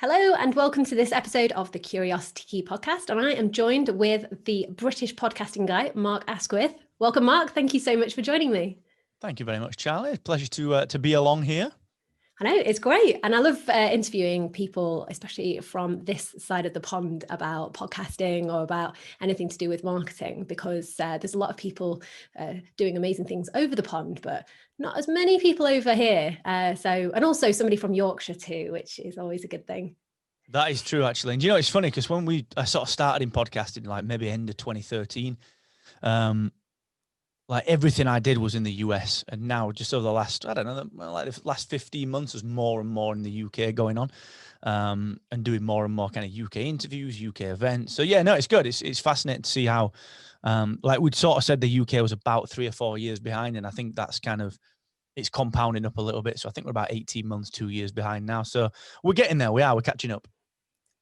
Hello and welcome to this episode of the Curiosity Key podcast. And I am joined with the British podcasting guy, Mark Asquith. Welcome, Mark. Thank you so much for joining me. Thank you very much, Charlie. It's a pleasure to be along here. I know, it's great. And I love interviewing people, especially from this side of the pond, about podcasting or about anything to do with marketing, because there's a lot of people doing amazing things over the pond, but not as many people over here. And also somebody from Yorkshire too, which is always a good thing. That is true, actually. And you know, it's funny because when I sort of started in podcasting, like maybe end of 2013, like everything I did was in the US, and now just over the last, I don't know, like the last 15 months, there's more and more in the UK going on, and doing more and more kind of UK interviews, UK events. So yeah, no, it's good. It's fascinating to see how, like we'd sort of said, the UK was about 3 or 4 years behind, and I think that's kind of, it's compounding up a little bit. So I think we're about 18 months, 2 years behind now. So we're getting there. We're catching up.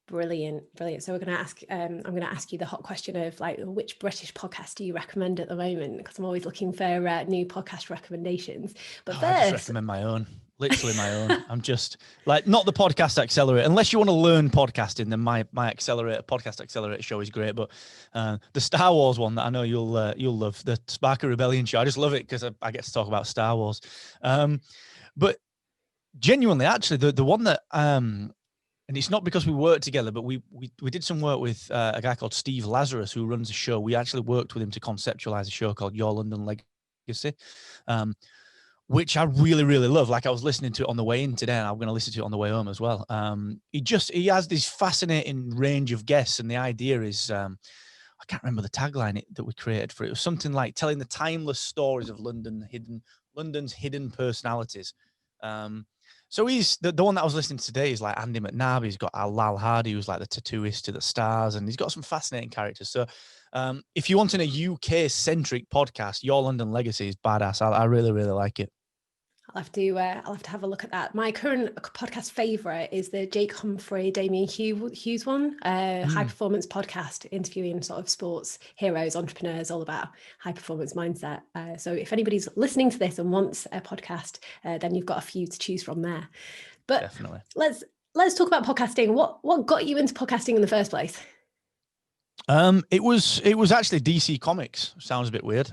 Brilliant. So we're going to ask, I'm going to ask you the hot question of like, which British podcast do you recommend at the moment? Because I'm always looking for new podcast recommendations. But first, I just recommend my own, literally my own. I'm just like, not the podcast accelerator. Unless you want to learn podcasting, then my podcast accelerator show is great. But the Star Wars one that I know you'll love, the Spark of Rebellion show. I just love it because I get to talk about Star Wars. But genuinely, actually, the one that and it's not because we worked together, but we did some work with a guy called Steve Lazarus, who runs a show. We actually worked with him to conceptualize a show called Your London Legacy, which I really, really love. Like I was listening to it on the way in today, and I'm going to listen to it on the way home as well. He has this fascinating range of guests, and the idea is, I can't remember the tagline that we created for it. It was something like telling the timeless stories of London's hidden personalities. So he's the one that I was listening to today is like Andy McNabb. He's got Lal Hardy, who's like the tattooist to the stars, and he's got some fascinating characters. So if you want in a UK-centric podcast, Your London Legacy is badass. I really, really like it. I'll have to have a look at that. My current podcast favorite is the Jake Humphrey, Damien Hughes one, high performance podcast interviewing sort of sports heroes, entrepreneurs, all about high performance mindset. So if anybody's listening to this and wants a podcast, then you've got a few to choose from there. But definitely, let's talk about podcasting. What got you into podcasting in the first place? It was actually DC Comics. Sounds a bit weird.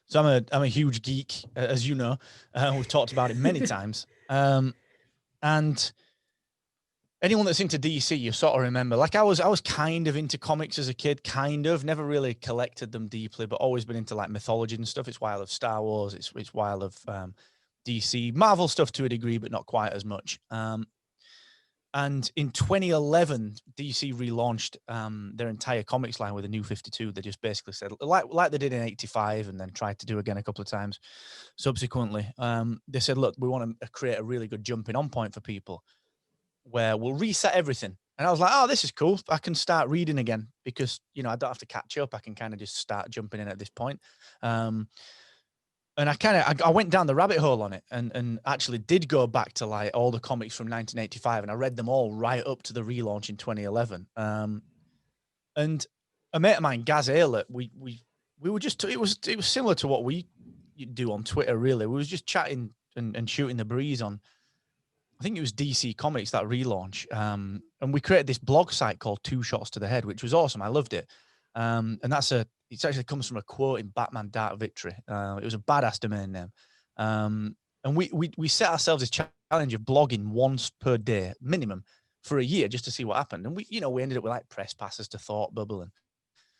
So I'm a huge geek, as you know. We've talked about it many times. And anyone that's into DC, you sort of remember. Like I was kind of into comics as a kid, never really collected them deeply, but always been into like mythology and stuff. It's why I love Star Wars. It's why I love DC, Marvel stuff to a degree, but not quite as much. And in 2011, DC relaunched their entire comics line with a new 52. They just basically said, like they did in 85 and then tried to do again a couple of times subsequently. They said, look, we want to create a really good jumping on point for people where we'll reset everything. And I was like, oh, this is cool. I can start reading again because, you know, I don't have to catch up. I can kind of just start jumping in at this point. And I went down the rabbit hole on it and actually did go back to like all the comics from 1985, and I read them all right up to the relaunch in 2011. And a mate of mine, Gaz Aylett, we were just, it was similar to what we do on Twitter, really. We was just chatting and shooting the breeze on, I think it was DC Comics, that relaunch. And we created this blog site called Two Shots to the Head, which was awesome. I loved it. And it actually comes from a quote in Batman Dark Victory. It was a badass domain name. And we set ourselves this challenge of blogging once per day, minimum, for a year, just to see what happened. And we ended up with like press passes to Thought Bubble and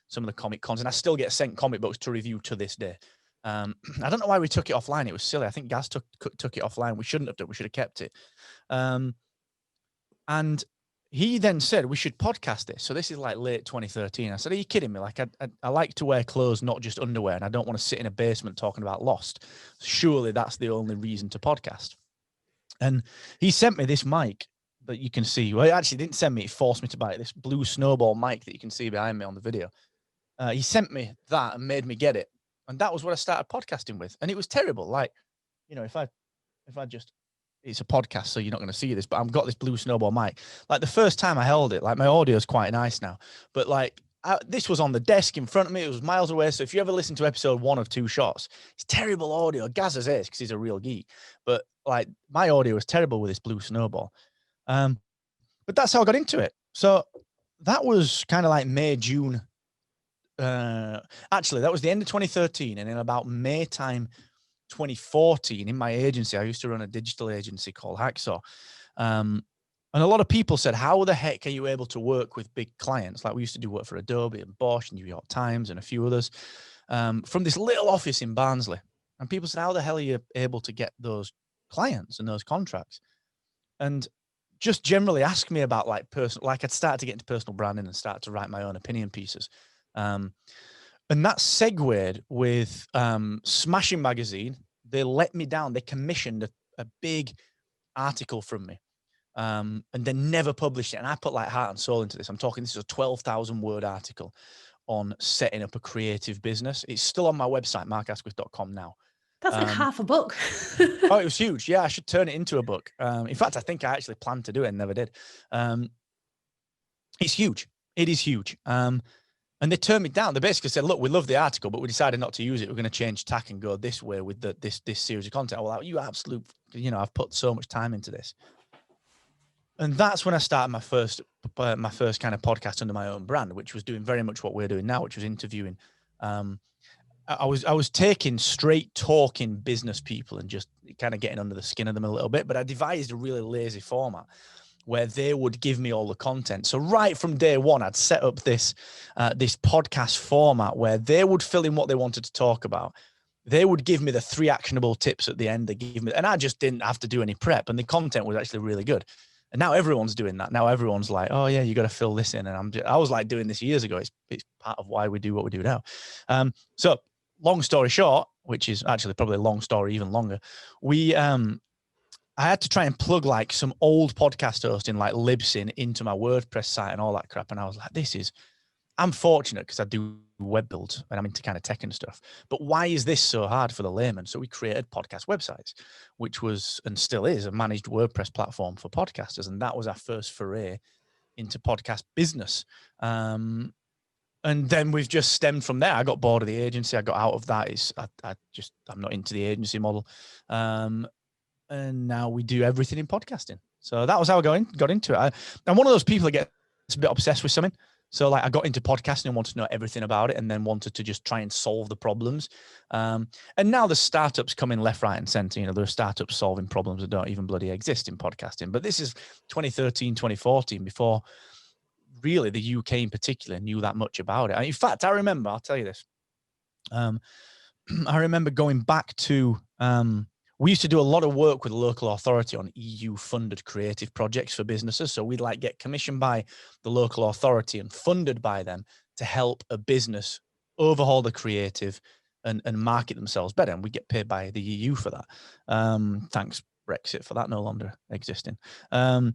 some of the comic cons. And I still get sent comic books to review to this day. I don't know why we took it offline. It was silly. I think Gaz took it offline. We shouldn't have done. We should have kept it. And he then said, we should podcast this. So this is like late 2013. I said, are you kidding me? Like, I like to wear clothes, not just underwear, and I don't want to sit in a basement talking about Lost. Surely that's the only reason to podcast. And he sent me this mic that you can see. Well, he actually didn't send me. He forced me to buy it. This blue Snowball mic that you can see behind me on the video. He sent me that and made me get it. And that was what I started podcasting with. And it was terrible. Like, you know, if I just... It's a podcast, so you're not going to see this, but I've got this blue Snowball mic. Like the first time I held it, like my audio is quite nice now, but like this was on the desk in front of me. It was miles away. So if you ever listen to episode 1 of Two Shots, it's terrible audio. Gaz's is because he's a real geek, but like my audio was terrible with this blue Snowball. but that's how I got into it. So that was kind of like May, June. Actually, that was the end of 2013. And in about May time, 2014, in my agency, I used to run a digital agency called Hacksaw. And a lot of people said, how the heck are you able to work with big clients? Like we used to do work for Adobe and Bosch and New York Times and a few others from this little office in Barnsley. And people said, how the hell are you able to get those clients and those contracts? And just generally ask me about like personal, like I'd start to get into personal branding and start to write my own opinion pieces. And that segued with Smashing Magazine. They let me down. They commissioned a big article from me. And then never published it. And I put like heart and soul into this. I'm talking, this is a 12,000 word article on setting up a creative business. It's still on my website, markasquith.com now. That's like half a book. Oh, it was huge. Yeah, I should turn it into a book. In fact, I think I actually planned to do it and never did. It's huge. It is huge. And they turned me down. They basically said, look, we love the article, but we decided not to use it. We're going to change tack and go this way with this series of content. Well, you absolute, I've put so much time into this. And that's when I started my first kind of podcast under my own brand, which was doing very much what we're doing now, which was interviewing. I was taking straight talking business people and just kind of getting under the skin of them a little bit. But I devised a really lazy format where they would give me all the content. So right from day one, I'd set up this podcast format where they would fill in what they wanted to talk about. They would give me the 3 actionable tips at the end. They give me, and I just didn't have to do any prep. And the content was actually really good. And now everyone's doing that. Now everyone's like, oh yeah, you got to fill this in. And I was like doing this years ago. It's part of why we do what we do now. So long story short, which is actually probably a long story, even longer. I had to try and plug like some old podcast hosting like Libsyn into my WordPress site and all that crap. And I was like, I'm fortunate because I do web builds and I'm into kind of tech and stuff. But why is this so hard for the layman? So we created podcast websites, which was and still is a managed WordPress platform for podcasters. And that was our first foray into podcast business. And then we've just stemmed from there. I got bored of the agency. I got out of that. I'm not into the agency model. And now we do everything in podcasting. So that was how I got into it. I'm one of those people that gets a bit obsessed with something. So like I got into podcasting and wanted to know everything about it and then wanted to just try and solve the problems. And now the startups come in left, right, and center. There are startups solving problems that don't even bloody exist in podcasting. But this is 2013, 2014, before really the UK in particular knew that much about it. In fact, I'll tell you this. I remember going back to, we used to do a lot of work with the local authority on EU-funded creative projects for businesses. So we'd like get commissioned by the local authority and funded by them to help a business overhaul the creative and market themselves better. And we get paid by the EU for that. Thanks, Brexit, for that no longer existing. I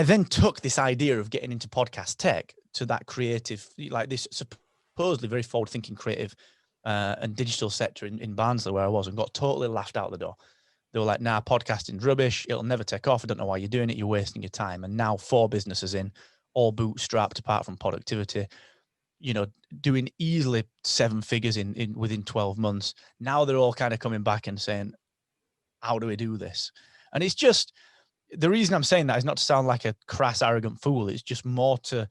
then took this idea of getting into podcast tech to that creative, like this supposedly very forward-thinking creative and digital sector in Barnsley where I was, and got totally laughed out the door. They were like, nah, podcasting's rubbish. It'll never take off. I don't know why you're doing it. You're wasting your time. And now 4 businesses in, all bootstrapped apart from productivity, doing easily 7 figures in within 12 months. Now they're all kind of coming back and saying, how do we do this? And it's just, the reason I'm saying that is not to sound like a crass, arrogant fool. It's just more to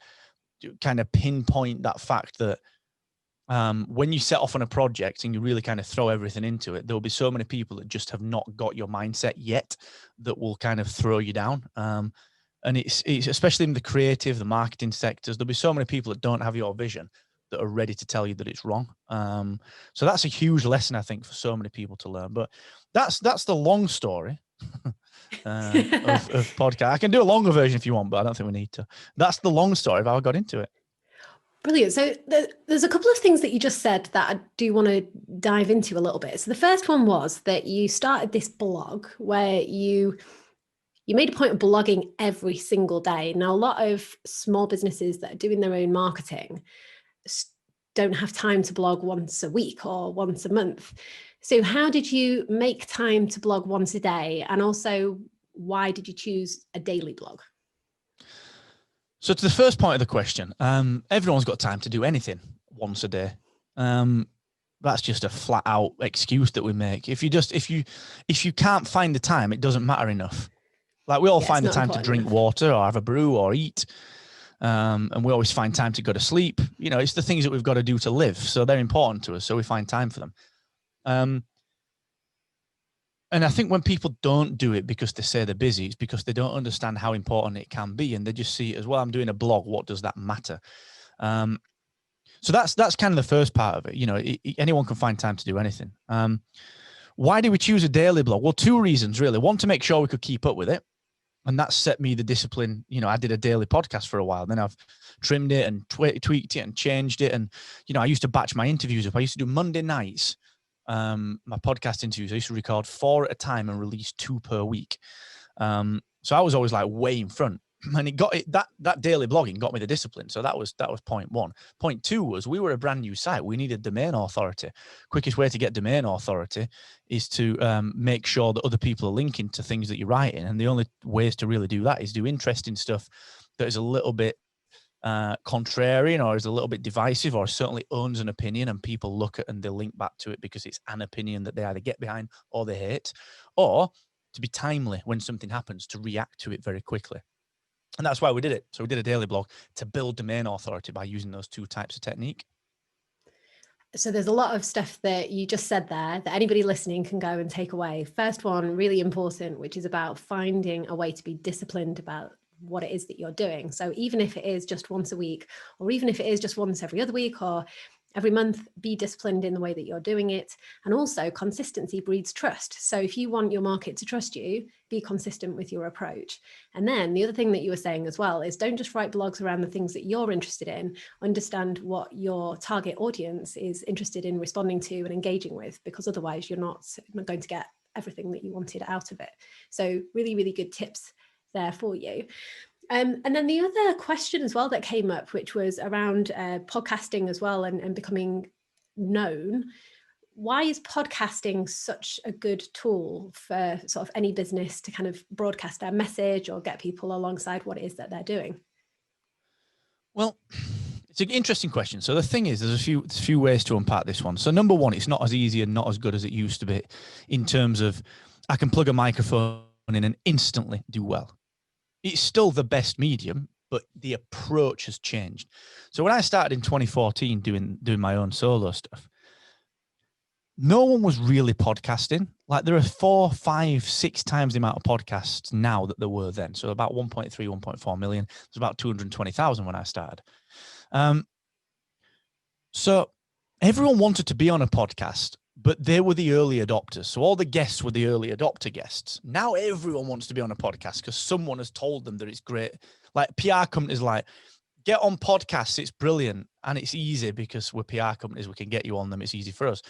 kind of pinpoint that fact that when you set off on a project and you really kind of throw everything into it, there'll be so many people that just have not got your mindset yet that will kind of throw you down. And it's especially in the creative, the marketing sectors, there'll be so many people that don't have your vision that are ready to tell you that it's wrong. So that's a huge lesson, I think, for so many people to learn. But that's the long story of podcast. I can do a longer version if you want, but I don't think we need to. That's the long story of how I got into it. Brilliant. So there's a couple of things that you just said that I do want to dive into a little bit. So the first one was that you started this blog where you made a point of blogging every single day. Now, a lot of small businesses that are doing their own marketing don't have time to blog once a week or once a month. So how did you make time to blog once a day? And also, why did you choose a daily blog? So to the first point of the question, everyone's got time to do anything once a day. That's just a flat out excuse that we make. If you can't find the time, it doesn't matter enough. Like we all Yeah, find the it's not time to important drink enough. water or have a brew or eat. And we always find time to go to sleep. You know, it's the things that we've got to do to live. So they're important to us. So we find time for them. And I think when people don't do it because they say they're busy, it's because they don't understand how important it can be. And they just see it as, well, I'm doing a blog. What does that matter? So that's kind of the first part of it. You know, anyone can find time to do anything. Why do we choose a daily blog? Well, two reasons, really. One, to make sure we could keep up with it. And that set me the discipline. You know, I did a daily podcast for a while. Then I've trimmed it and tweaked it and changed it. And, you know, I used to batch my interviews up. I used to do Monday nights, my podcast interviews. I used to record 4 at a time and release 2 per week. So I was always like way in front. And that daily blogging got me the discipline. So that was point one. Point two was, we were a brand new site. We needed domain authority. Quickest way to get domain authority is to make sure that other people are linking to things that you're writing. And the only ways to really do that is do interesting stuff that is a little bit contrarian, or is a little bit divisive, or certainly owns an opinion, and people look at and they link back to it because it's an opinion that they either get behind or they hate, or to be timely when something happens, to react to it very quickly. And that's why we did it. So we did a daily blog to build domain authority by using those 2 types of technique. So there's a lot of stuff that you just said there that anybody listening can go and take away. First one, really important, which is about finding a way to be disciplined about what it is that you're doing. So even if it is just once a week, or even if it is just once every other week or every month, be disciplined in the way that you're doing it. And also, consistency breeds trust. So if you want your market to trust you, be consistent with your approach. And then the other thing that you were saying as well is, don't just write blogs around the things that you're interested in. Understand what your target audience is interested in responding to and engaging with, because otherwise you're not going to get everything that you wanted out of it. So really, really good tips there for you. And then the other question as well that came up, which was around podcasting as well, and becoming known. Why is podcasting such a good tool for sort of any business to kind of broadcast their message or get people alongside what it is that they're doing? Well, it's an interesting question. So the thing is, there's a few ways to unpack this one. So number one, it's not as easy and not as good as it used to be, in terms of I can plug a microphone in and instantly do well. It's still the best medium, but the approach has changed. So when I started in 2014 doing my own solo stuff, no one was really podcasting. Like, there are 4, 5, 6 times the amount of podcasts now that there were then. So about 1.3, 1.4 million. There's about 220,000 when I started. So everyone wanted to be on a podcast, but they were the early adopters. So all the guests were the early adopter guests. Now everyone wants to be on a podcast because someone has told them that it's great. Like PR companies, like, get on podcasts. It's brilliant. And it's easy because we're PR companies. We can get you on them. It's easy for us.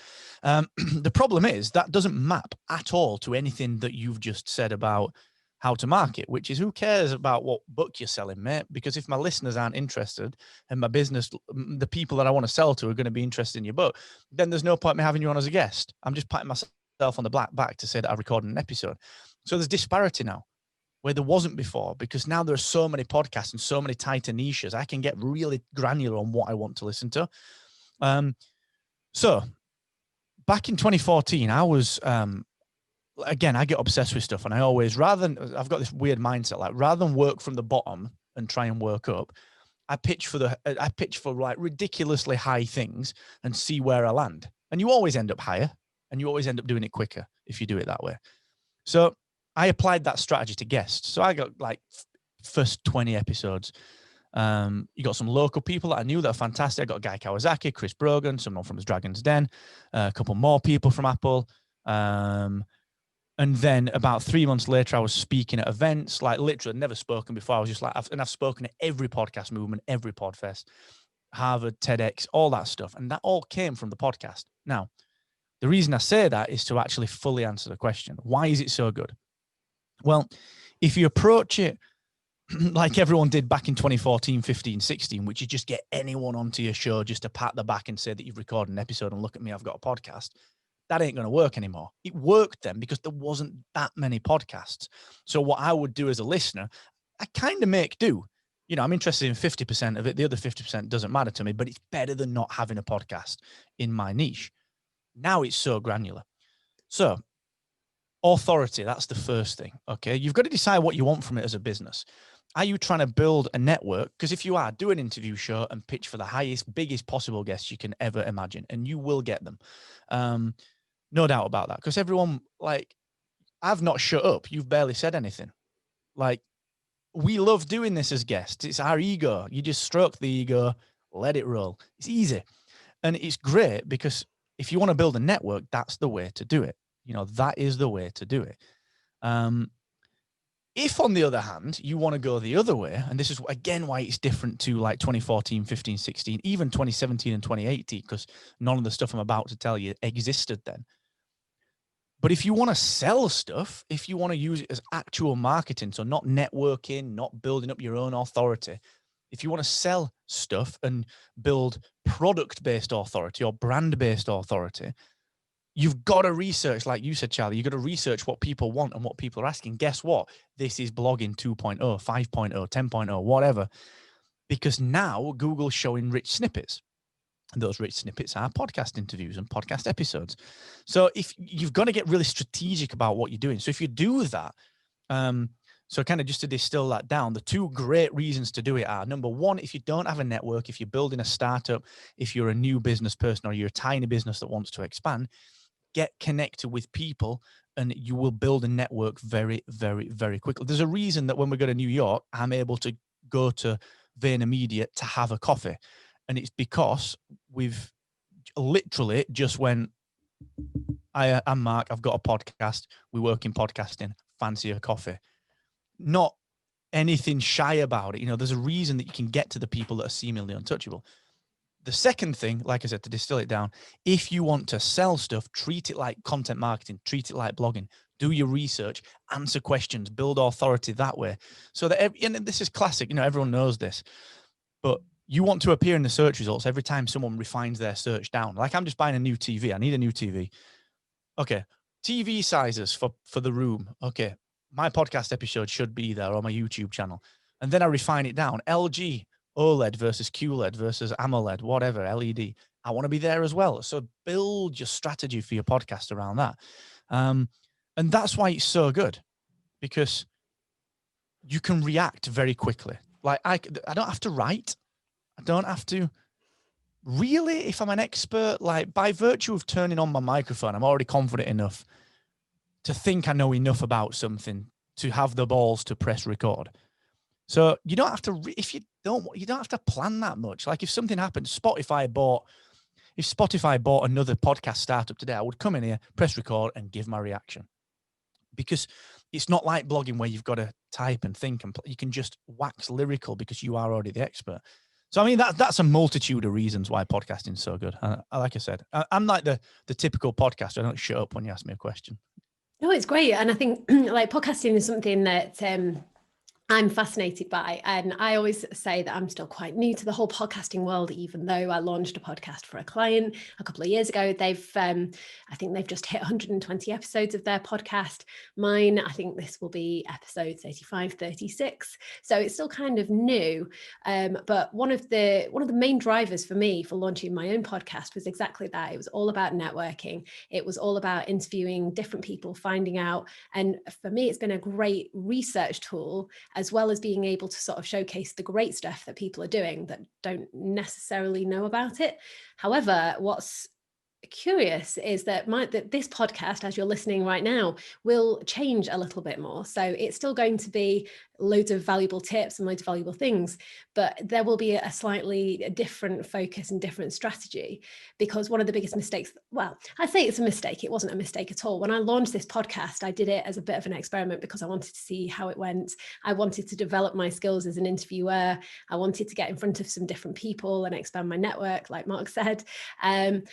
The problem is that doesn't map at all to anything that you've just said about how to market, which is, who cares about what book you're selling, mate? Because if my listeners aren't interested, and my business, the people that I want to sell to, are going to be interested in your book, then there's no point in me having you on as a guest. I'm just patting myself on the back to say that I've recorded an episode. So there's disparity now, where there wasn't before, because now there are so many podcasts and so many tighter niches. I can get really granular on what I want to listen to. So back in 2014, I was, again, I get obsessed with stuff, and I always, I've got this weird mindset, like, rather than work from the bottom and try and work up, I pitch for like ridiculously high things and see where I land. And you always end up higher, and you always end up doing it quicker if you do it that way. So I applied that strategy to guests. So I got, like, first 20 episodes. You got some local people that I knew that are fantastic. I got Guy Kawasaki, Chris Brogan, someone from his Dragon's Den, a couple more people from Apple. And then about 3 months later, I was speaking at events, like, literally never spoken before. I was just like, I've spoken at every podcast movement, every podfest, Harvard, TEDx, all that stuff. And that all came from the podcast. Now, the reason I say that is to actually fully answer the question. Why is it so good? Well, if you approach it like everyone did back in 2014, 15, 16, which is just get anyone onto your show just to pat the back and say that you've recorded an episode and look at me, I've got a podcast, that ain't going to work anymore. It worked then because there wasn't that many podcasts. So what I would do as a listener, I kind of make do. You know, I'm interested in 50% of it. The other 50% doesn't matter to me, but it's better than not having a podcast in my niche. Now it's so granular. So authority, that's the first thing. Okay. You've got to decide what you want from it as a business. Are you trying to build a network? Because if you are, do an interview show and pitch for the highest, biggest possible guests you can ever imagine, and you will get them. No doubt about that. Because everyone, like, I've not shut up. You've barely said anything. Like, we love doing this as guests. It's our ego. You just stroke the ego, let it roll. It's easy. And it's great because if you want to build a network, that's the way to do it. You know, that is the way to do it. If, on the other hand, you want to go the other way, and this is, again, why it's different to like 2014, 15, 16, even 2017 and 2018, because none of the stuff I'm about to tell you existed then. But if you want to sell stuff, if you want to use it as actual marketing, so not networking, not building up your own authority, if you want to sell stuff and build product-based authority or brand-based authority, you've got to research, like you said, Charlie, you've got to research what people want and what people are asking. Guess what? This is blogging 2.0, 5.0, 10.0, whatever. Because now Google's showing rich snippets. And those rich snippets are podcast interviews and podcast episodes. So if you've got to get really strategic about what you're doing. So if you do that, so kind of just to distill that down, the two great reasons to do it are, number one, if you don't have a network, if you're building a startup, if you're a new business person or you're a tiny business that wants to expand, get connected with people and you will build a network very, very, very quickly. There's a reason that when we go to New York, I'm able to go to VaynerMedia to have a coffee. And it's because we've literally just went, I'm Mark, I've got a podcast. We work in podcasting, fancy a coffee. Not anything shy about it. You know, there's a reason that you can get to the people that are seemingly untouchable. The second thing, like I said, to distill it down, if you want to sell stuff, treat it like content marketing, treat it like blogging, do your research, answer questions, build authority that way. So that, and this is classic, you know, everyone knows this, but you want to appear in the search results every time someone refines their search down. Like, I'm just buying a new TV. I need a new TV. Okay. TV sizes for the room. Okay. My podcast episode should be there on my YouTube channel. And then I refine it down. LG, OLED versus QLED versus AMOLED, whatever, LED. I want to be there as well. So build your strategy for your podcast around that. And that's why it's so good, because you can react very quickly. Like, I don't have to write. I don't have to really, if I'm an expert, like, by virtue of turning on my microphone, I'm already confident enough to think I know enough about something to have the balls to press record. So you don't have to, you don't have to plan that much. Like, if something happened, if Spotify bought another podcast startup today, I would come in here, press record and give my reaction, because it's not like blogging where you've got to type and think, and you can just wax lyrical because you are already the expert. So, I mean, that's a multitude of reasons why podcasting is so good. Like I said, I'm like the typical podcaster. I don't shut up when you ask me a question. No, it's great. And I think like podcasting is something that I'm fascinated by. And I always say that I'm still quite new to the whole podcasting world, even though I launched a podcast for a client a couple of years ago. I think they've just hit 120 episodes of their podcast. Mine, I think this will be episode 35, 36. So it's still kind of new. But one of the main drivers for me for launching my own podcast was exactly that. It was all about networking. It was all about interviewing different people, finding out. And for me, it's been a great research tool, as well as being able to sort of showcase the great stuff that people are doing that don't necessarily know about it. However, what's curious is that this podcast, as you're listening right now, will change a little bit more. So it's still going to be loads of valuable tips and loads of valuable things, but there will be a slightly different focus and different strategy, because one of the biggest mistakes, well, I say it's a mistake. It wasn't a mistake at all. When I launched this podcast, I did it as a bit of an experiment because I wanted to see how it went. I wanted to develop my skills as an interviewer. I wanted to get in front of some different people and expand my network, like Mark said. And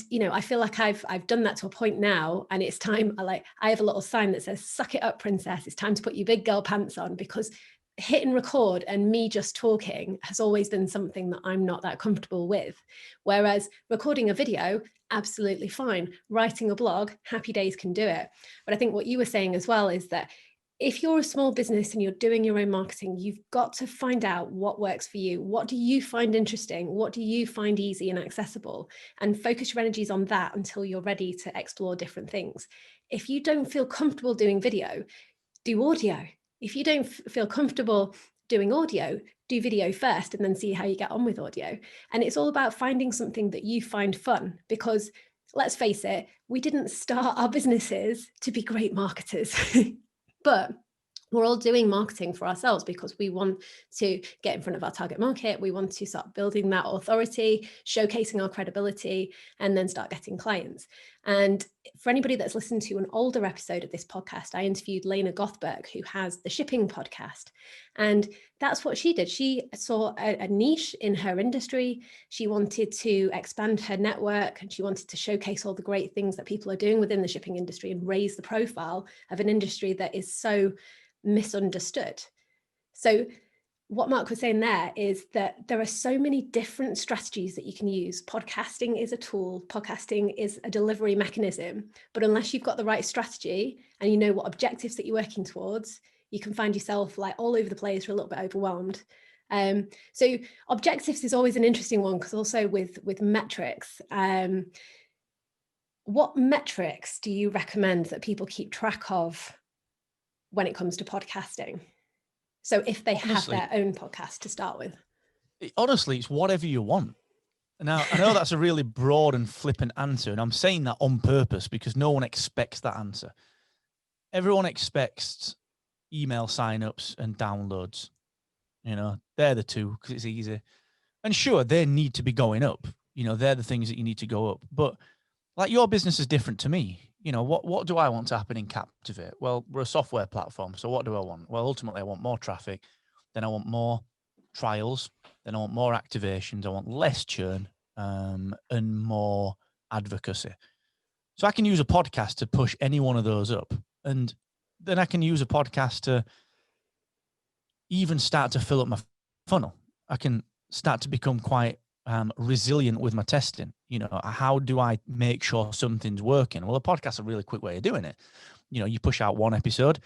you know, I feel like I've done that to a point now, and it's time. I have a little sign that says, "Suck it up, princess. It's time to put your big girl pants on," because hitting record and me just talking has always been something that I'm not that comfortable with. Whereas recording a video, absolutely fine. Writing a blog, happy days, can do it. But I think what you were saying as well is that if you're a small business and you're doing your own marketing, you've got to find out what works for you. What do you find interesting? What do you find easy and accessible? And focus your energies on that until you're ready to explore different things. if you don't feel comfortable doing video, do audio. If you don't feel comfortable doing audio, do video first and then see how you get on with audio. And it's all about finding something that you find fun, because let's face it, we didn't start our businesses to be great marketers, but we're all doing marketing for ourselves because we want to get in front of our target market. We want to start building that authority, showcasing our credibility, and then start getting clients. And for anybody that's listened to an older episode of this podcast, I interviewed Lena Gothberg, who has the shipping podcast. And that's what she did. She saw a niche in her industry. She wanted to expand her network, and she wanted to showcase all the great things that people are doing within the shipping industry and raise the profile of an industry that is so misunderstood. So what Mark was saying there is that there are so many different strategies that you can use. Podcasting is a tool, podcasting is a delivery mechanism, but unless you've got the right strategy and you know what objectives that you're working towards, you can find yourself like all over the place or a little bit overwhelmed. So objectives is always an interesting one, because also with metrics, what metrics do you recommend that people keep track of when it comes to podcasting? So if they honestly have their own podcast to start with. Honestly, it's whatever you want. Now, I know that's a really broad and flippant answer, and I'm saying that on purpose because no one expects that answer. Everyone expects email signups and downloads. You know, they're the two because it's easy. And sure, they need to be going up. You know, they're the things that you need to go up. But like, your business is different to me. You know, what do I want to happen in Captivate? Well, we're a software platform. So what do I want? Well, ultimately, I want more traffic. Then I want more trials. Then I want more activations. I want less churn and more advocacy. So I can use a podcast to push any one of those up. And then I can use a podcast to even start to fill up my funnel. I can start to become quite resilient with my testing. You know, how do I make sure something's working? Well, a podcast's a really quick way of doing it. You know, you push out one episode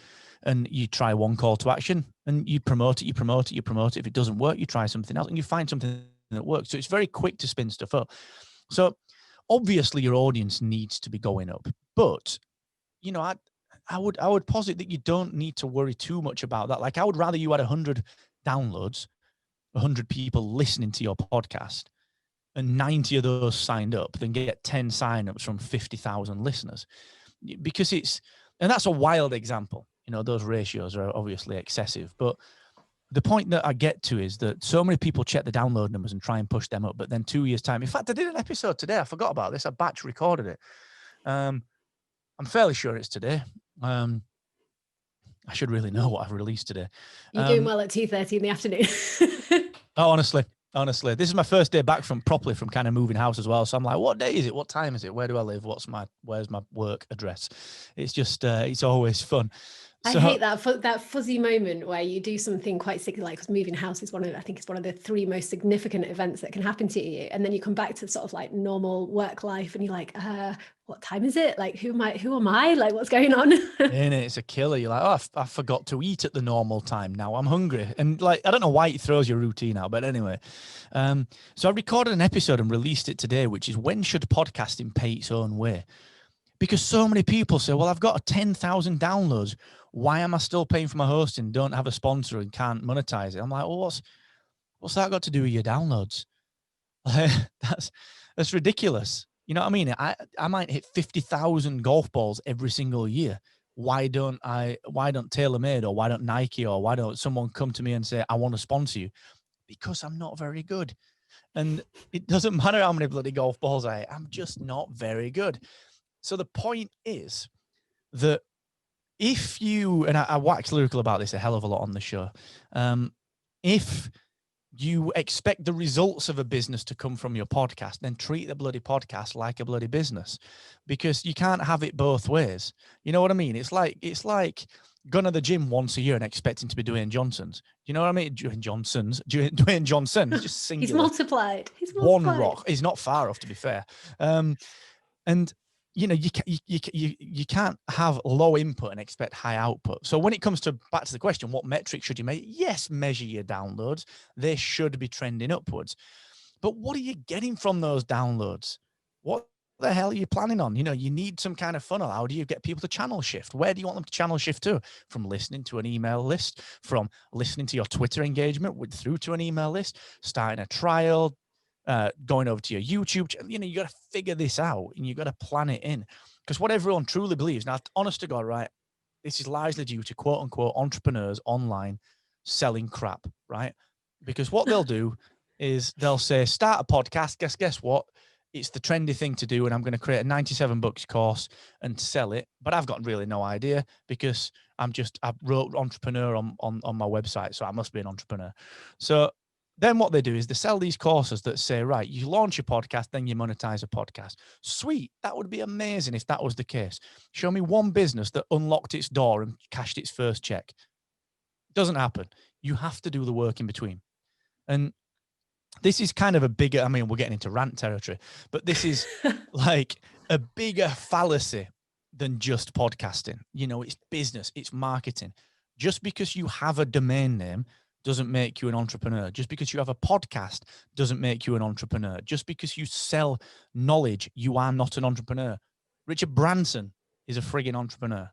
and you try one call to action and you promote it. If it doesn't work, you try something else and you find something that works. So it's very quick to spin stuff up. So obviously your audience needs to be going up, but you know, I would posit that you don't need to worry too much about that. Like, I would rather you had 100 downloads, 100 people listening to your podcast, and 90 of those signed up than get 10 signups from 50,000 listeners. Because and that's a wild example. You know, those ratios are obviously excessive. But the point that I get to is that so many people check the download numbers and try and push them up. But then 2 years' time, in fact, I did an episode today. I forgot about this. I batch recorded it. I'm fairly sure it's today. I should really know what I've released today. You're doing well at 2:30 in the afternoon. Oh, honestly, this is my first day back from kind of moving house as well. So I'm like, what day is it? What time is it? Where do I live? Where's my work address? It's just, it's always fun. I hate that fuzzy moment where you do something quite sick, like, because moving house is one of the 3 most significant events that can happen to you. And then you come back to sort of like normal work life and you're like, what time is it? Like, who am I? Like, what's going on? And it's a killer. You're like, oh, I forgot to eat at the normal time. Now I'm hungry. And like, I don't know why it throws your routine out, but anyway. So I recorded an episode and released it today, which is, when should podcasting pay its own way? Because so many people say, well, I've got 10,000 downloads. Why am I still paying for my hosting? Don't have a sponsor and can't monetize it. I'm like, well, what's that got to do with your downloads? That's ridiculous. You know what I mean? I might hit 50,000 golf balls every single year. Why don't TaylorMade, or why don't Nike, or why don't someone come to me and say, I want to sponsor you? Because I'm not very good. And it doesn't matter how many bloody golf balls I hit. I'm just not very good. So the point is that if you, and I wax lyrical about this a hell of a lot on the show, if you expect the results of a business to come from your podcast, then treat the bloody podcast like a bloody business, because you can't have it both ways. You know what I mean? It's like going to the gym once a year and expecting to be Dwayne Johnson's. You know what I mean? Dwayne Johnson, just singular. He's multiplied. One rock. He's not far off, to be fair. And you know, you can't have low input and expect high output. So when it comes back to the question, what metrics should you make? Yes, measure your downloads. They should be trending upwards. But what are you getting from those downloads? What's the hell are you planning on? You know, you need some kind of funnel. How do you get people to channel shift? Where do you want them to channel shift to? From listening to an email list, from listening to your Twitter engagement through to an email list, starting a trial, going over to your YouTube. You know, you got to figure this out and you got to plan it in, because what everyone truly believes now, honest to God, right? This is largely due to quote unquote entrepreneurs online selling crap, right? Because what they'll do is they'll say, start a podcast. Guess what? It's the trendy thing to do, and I'm going to create a 97 bucks course and sell it. But I've got really no idea, because I wrote entrepreneur on my website, so I must be an entrepreneur. So then what they do is they sell these courses that say, right, you launch a podcast, then you monetize a podcast. Sweet. That would be amazing if that was the case. Show me one business that unlocked its door and cashed its first check. Doesn't happen. You have to do the work in between. And this is kind of a bigger, I mean, we're getting into rant territory, but this is like a bigger fallacy than just podcasting. You know, it's business, it's marketing. Just because you have a domain name doesn't make you an entrepreneur. Just because you have a podcast doesn't make you an entrepreneur. Just because you sell knowledge, you are not an entrepreneur. Richard Branson is a frigging entrepreneur.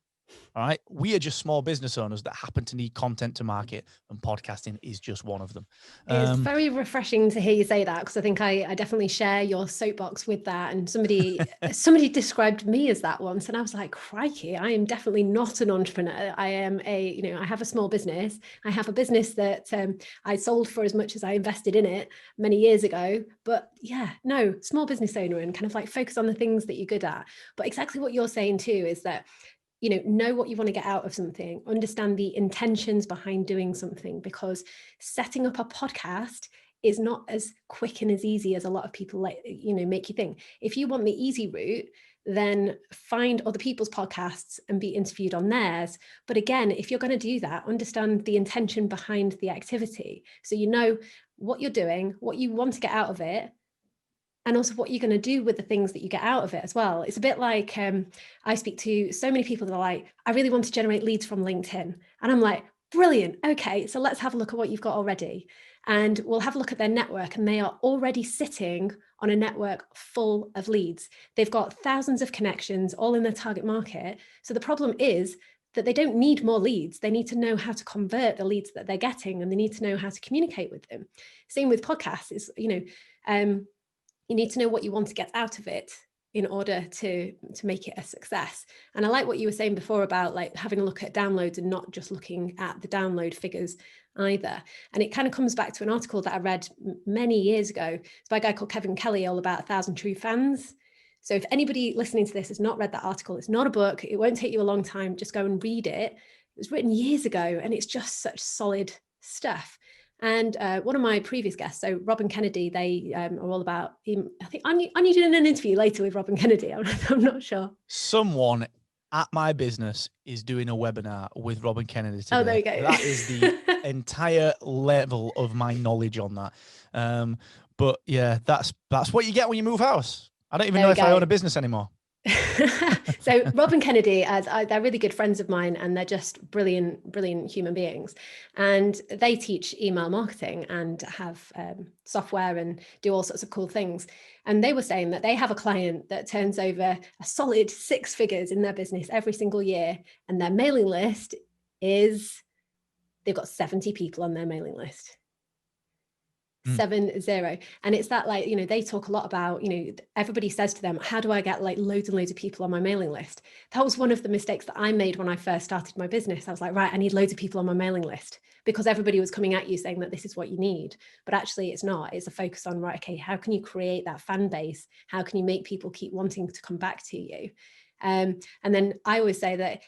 All right. We are just small business owners that happen to need content to market, and podcasting is just one of them. It's very refreshing to hear you say that, because I think I definitely share your soapbox with that. And somebody described me as that once, and I was like, crikey, I am definitely not an entrepreneur. I am I have a small business. I have a business that I sold for as much as I invested in it many years ago. But yeah, no, small business owner, and kind of like focus on the things that you're good at. But exactly what you're saying too is that, know what you want to get out of something, understand the intentions behind doing something, because setting up a podcast is not as quick and as easy as a lot of people make you think. If you want the easy route, then find other people's podcasts and be interviewed on theirs. But again, if you're going to do that, understand the intention behind the activity. So you know what you're doing, what you want to get out of it, and also what you're going to do with the things that you get out of it as well. It's a bit like, I speak to so many people that are like, I really want to generate leads from LinkedIn. And I'm like, brilliant. Okay, so let's have a look at what you've got already. And we'll have a look at their network, and they are already sitting on a network full of leads. They've got thousands of connections all in their target market. So the problem is that they don't need more leads. They need to know how to convert the leads that they're getting, and they need to know how to communicate with them. Same with podcasts is, you need to know what you want to get out of it in order to make it a success. And I like what you were saying before about like having a look at downloads and not just looking at the download figures either. And it kind of comes back to an article that I read many years ago. It's by a guy called Kevin Kelly, all about 1,000 True Fans. So if anybody listening to this has not read that article, it's not a book. It won't take you a long time. Just go and read it. It was written years ago, and it's just such solid stuff. And one of my previous guests, so Robin Kennedy, they are all about him. I think I'm doing an interview later with Robin Kennedy. I'm not sure. Someone at my business is doing a webinar with Robin Kennedy today. Oh, there you go. That is the entire level of my knowledge on that. But yeah, that's what you get when you move house. I don't even know if I own a business anymore. So Robin Kennedy, they're really good friends of mine, and they're just brilliant human beings. And they teach email marketing and have software and do all sorts of cool things. And they were saying that they have a client that turns over a solid 6 figures in their business every single year. And their mailing list they've got 70 people on their mailing list. 70. And it's that, like, they talk a lot about, everybody says to them, how do I get like loads and loads of people on my mailing list? That was one of the mistakes that I made when I first started my business. I was like, right, I need loads of people on my mailing list, because everybody was coming at you saying that this is what you need. But actually it's not. It's a focus on, right, okay, how can you create that fan base? How can you make people keep wanting to come back to you? And then I always say that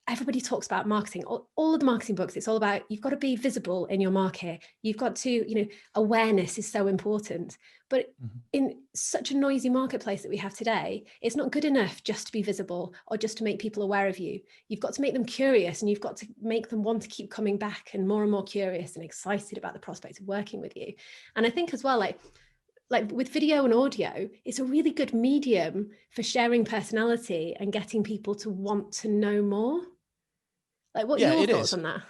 everybody talks about marketing, all of the marketing books, it's all about, you've got to be visible in your market. You've got to, awareness is so important. But in such a noisy marketplace that we have today, it's not good enough just to be visible or just to make people aware of you. You've got to make them curious, and you've got to make them want to keep coming back and more curious and excited about the prospect of working with you. And I think as well, like with video and audio, it's a really good medium for sharing personality and getting people to want to know more. Like, what are your thoughts on that?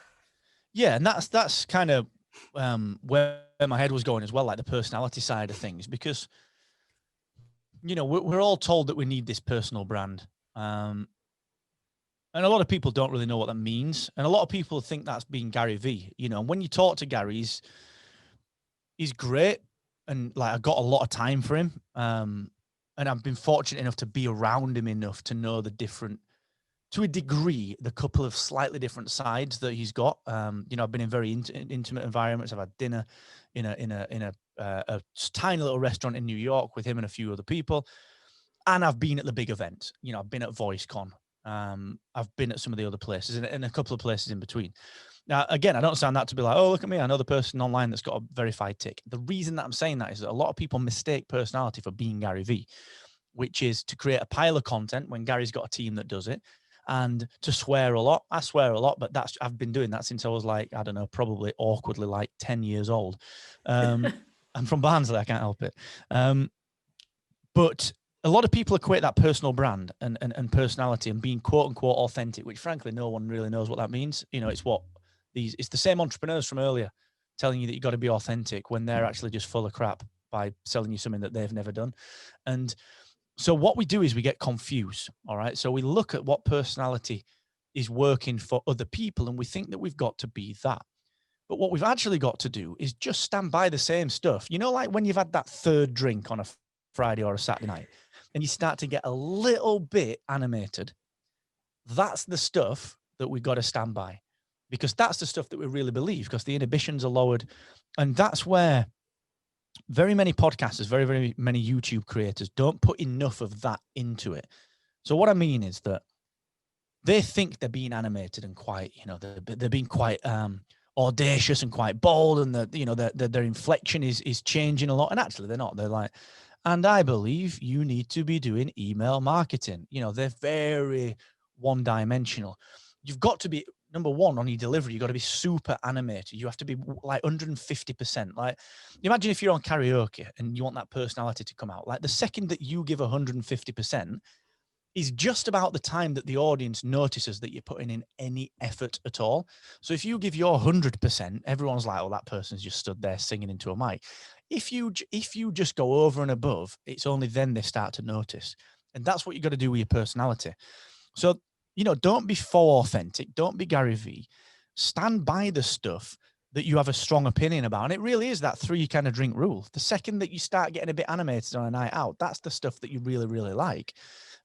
Yeah, and that's kind of where my head was going as well, like the personality side of things, because we're all told that we need this personal brand. And a lot of people don't really know what that means. And a lot of people think that's being Gary V, and when you talk to Gary, he's great. And like, I got a lot of time for him. And I've been fortunate enough to be around him enough to know to a degree, the couple of slightly different sides that he's got. I've been in very intimate environments. I've had dinner in a tiny little restaurant in New York with him and a few other people. And I've been at the big events. I've been at VoiceCon. I've been at some of the other places and a couple of places in between. Now, again, I don't sound that to be like, oh, look at me, I know the person online that's got a verified tick. The reason that I'm saying that is that a lot of people mistake personality for being Gary V, which is to create a pile of content when Gary's got a team that does it, and to swear a lot. I swear a lot, but I've been doing that since I was like, I don't know, probably awkwardly like 10 years old. I'm from Barnsley, I can't help it. But a lot of people equate that personal brand and personality and being quote unquote authentic, which frankly, no one really knows what that means. It's the same entrepreneurs from earlier telling you that you got to be authentic when they're actually just full of crap by selling you something that they've never done. And so what we do is we get confused. All right. So we look at what personality is working for other people and we think that we've got to be that. But what we've actually got to do is just stand by the same stuff. Like when you've had that third drink on a Friday or a Saturday night and you start to get a little bit animated, that's the stuff that we've got to stand by, because that's the stuff that we really believe, because the inhibitions are lowered. And that's where very many podcasters, very, very many YouTube creators don't put enough of that into it. So what I mean is that they think they're being animated and quite, they're being quite audacious and quite bold, and their inflection is changing a lot. And actually they're not. They're like, and I believe you need to be doing email marketing. They're very one-dimensional. You've got to be, number one, on your delivery, you've got to be super animated. You have to be like 150%. Like, imagine if you're on karaoke and you want that personality to come out. Like, the second that you give 150% is just about the time that the audience notices that you're putting in any effort at all. So if you give your 100%, everyone's like, oh, that person's just stood there singing into a mic. If you just go over and above, it's only then they start to notice. And that's what you got to do with your personality. So, don't be faux authentic. Don't be Gary V. Stand by the stuff that you have a strong opinion about. And it really is that 3 kind of drink rule. The second that you start getting a bit animated on a night out, that's the stuff that you really, really like.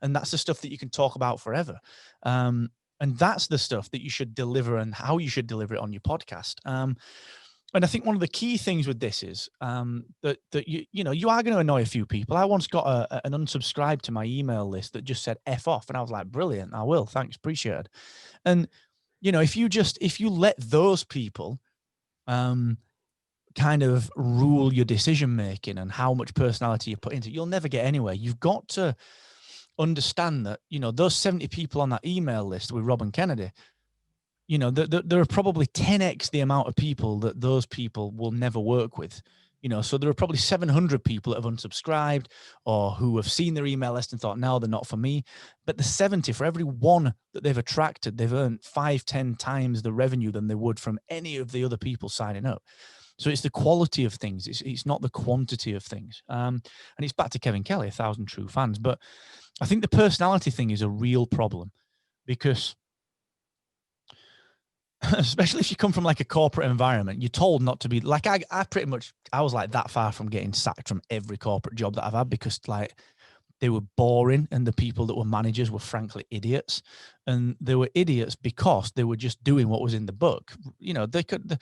And that's the stuff that you can talk about forever. And that's the stuff that you should deliver and how you should deliver it on your podcast. And I think one of the key things with this is that you are going to annoy a few people. I once got an unsubscribe to my email list that just said F off. And I was like, brilliant. I will. Thanks. Appreciate it. And, if you let those people kind of rule your decision making and how much personality you put into it, you'll never get anywhere. You've got to understand that, those 70 people on that email list with Rob and Kennedy, there are probably 10x the amount of people that those people will never work with. So there are probably 700 people that have unsubscribed or who have seen their email list and thought, no, they're not for me. But the 70, for every one that they've attracted, they've earned 5-10 times the revenue than they would from any of the other people signing up. So it's the quality of things. It's not the quantity of things. And it's back to Kevin Kelly, 1,000 true fans. But I think the personality thing is a real problem, because especially if you come from like a corporate environment, you're told not to be like, I was like that far from getting sacked from every corporate job that I've had, because like they were boring and the people that were managers were frankly idiots, and they were idiots because they were just doing what was in the book. The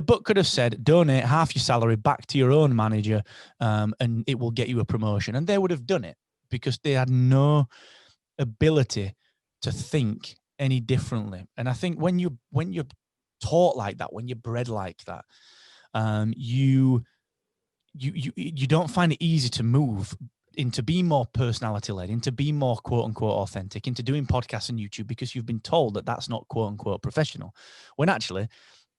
book could have said, donate half your salary back to your own manager and it will get you a promotion. And they would have done it because they had no ability to think any differently. And I think when you're taught like that, when you're bred like that, you don't find it easy to move into being more personality led, into being more quote unquote authentic, into doing podcasts and YouTube, because you've been told that that's not quote unquote professional, when actually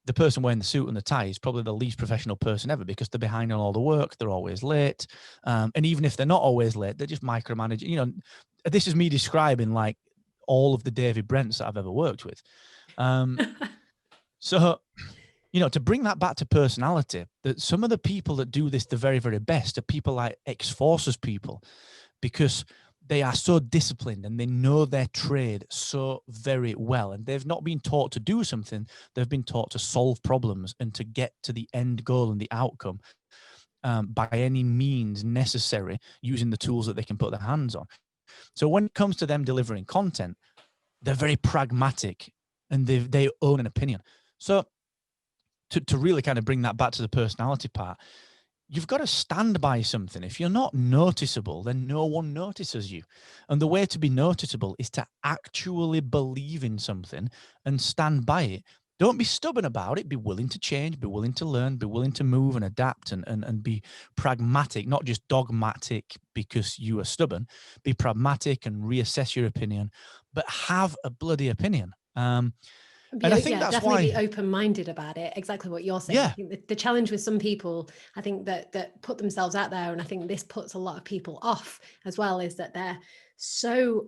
the person wearing the suit and the tie is probably the least professional person ever, because they're behind on all the work, they're always late, and even if they're not always late, they're just micromanaging. This is me describing like all of the David Brents that I've ever worked with. So, to bring that back to personality, that some of the people that do this the very, very best are people like ex-Forces people because they are so disciplined and they know their trade so very well. And they've not been taught to do something. They've been taught to solve problems and to get to the end goal and the outcome by any means necessary, using the tools that they can put their hands on. So when it comes to them delivering content, they're very pragmatic and they own an opinion. So to really kind of bring that back to the personality part, you've got to stand by something. If you're not noticeable, then no one notices you. And the way to be noticeable is to actually believe in something and stand by it. Don't be stubborn about it. Be willing to change, be willing to learn, be willing to move and adapt and be pragmatic, not just dogmatic because you are stubborn. Be pragmatic and reassess your opinion, but have a bloody opinion. And I think that's definitely why be open-minded about it. Exactly what you're saying. Yeah. I think the challenge with some people, I think that put themselves out there, and I think this puts a lot of people off as well, is that they're so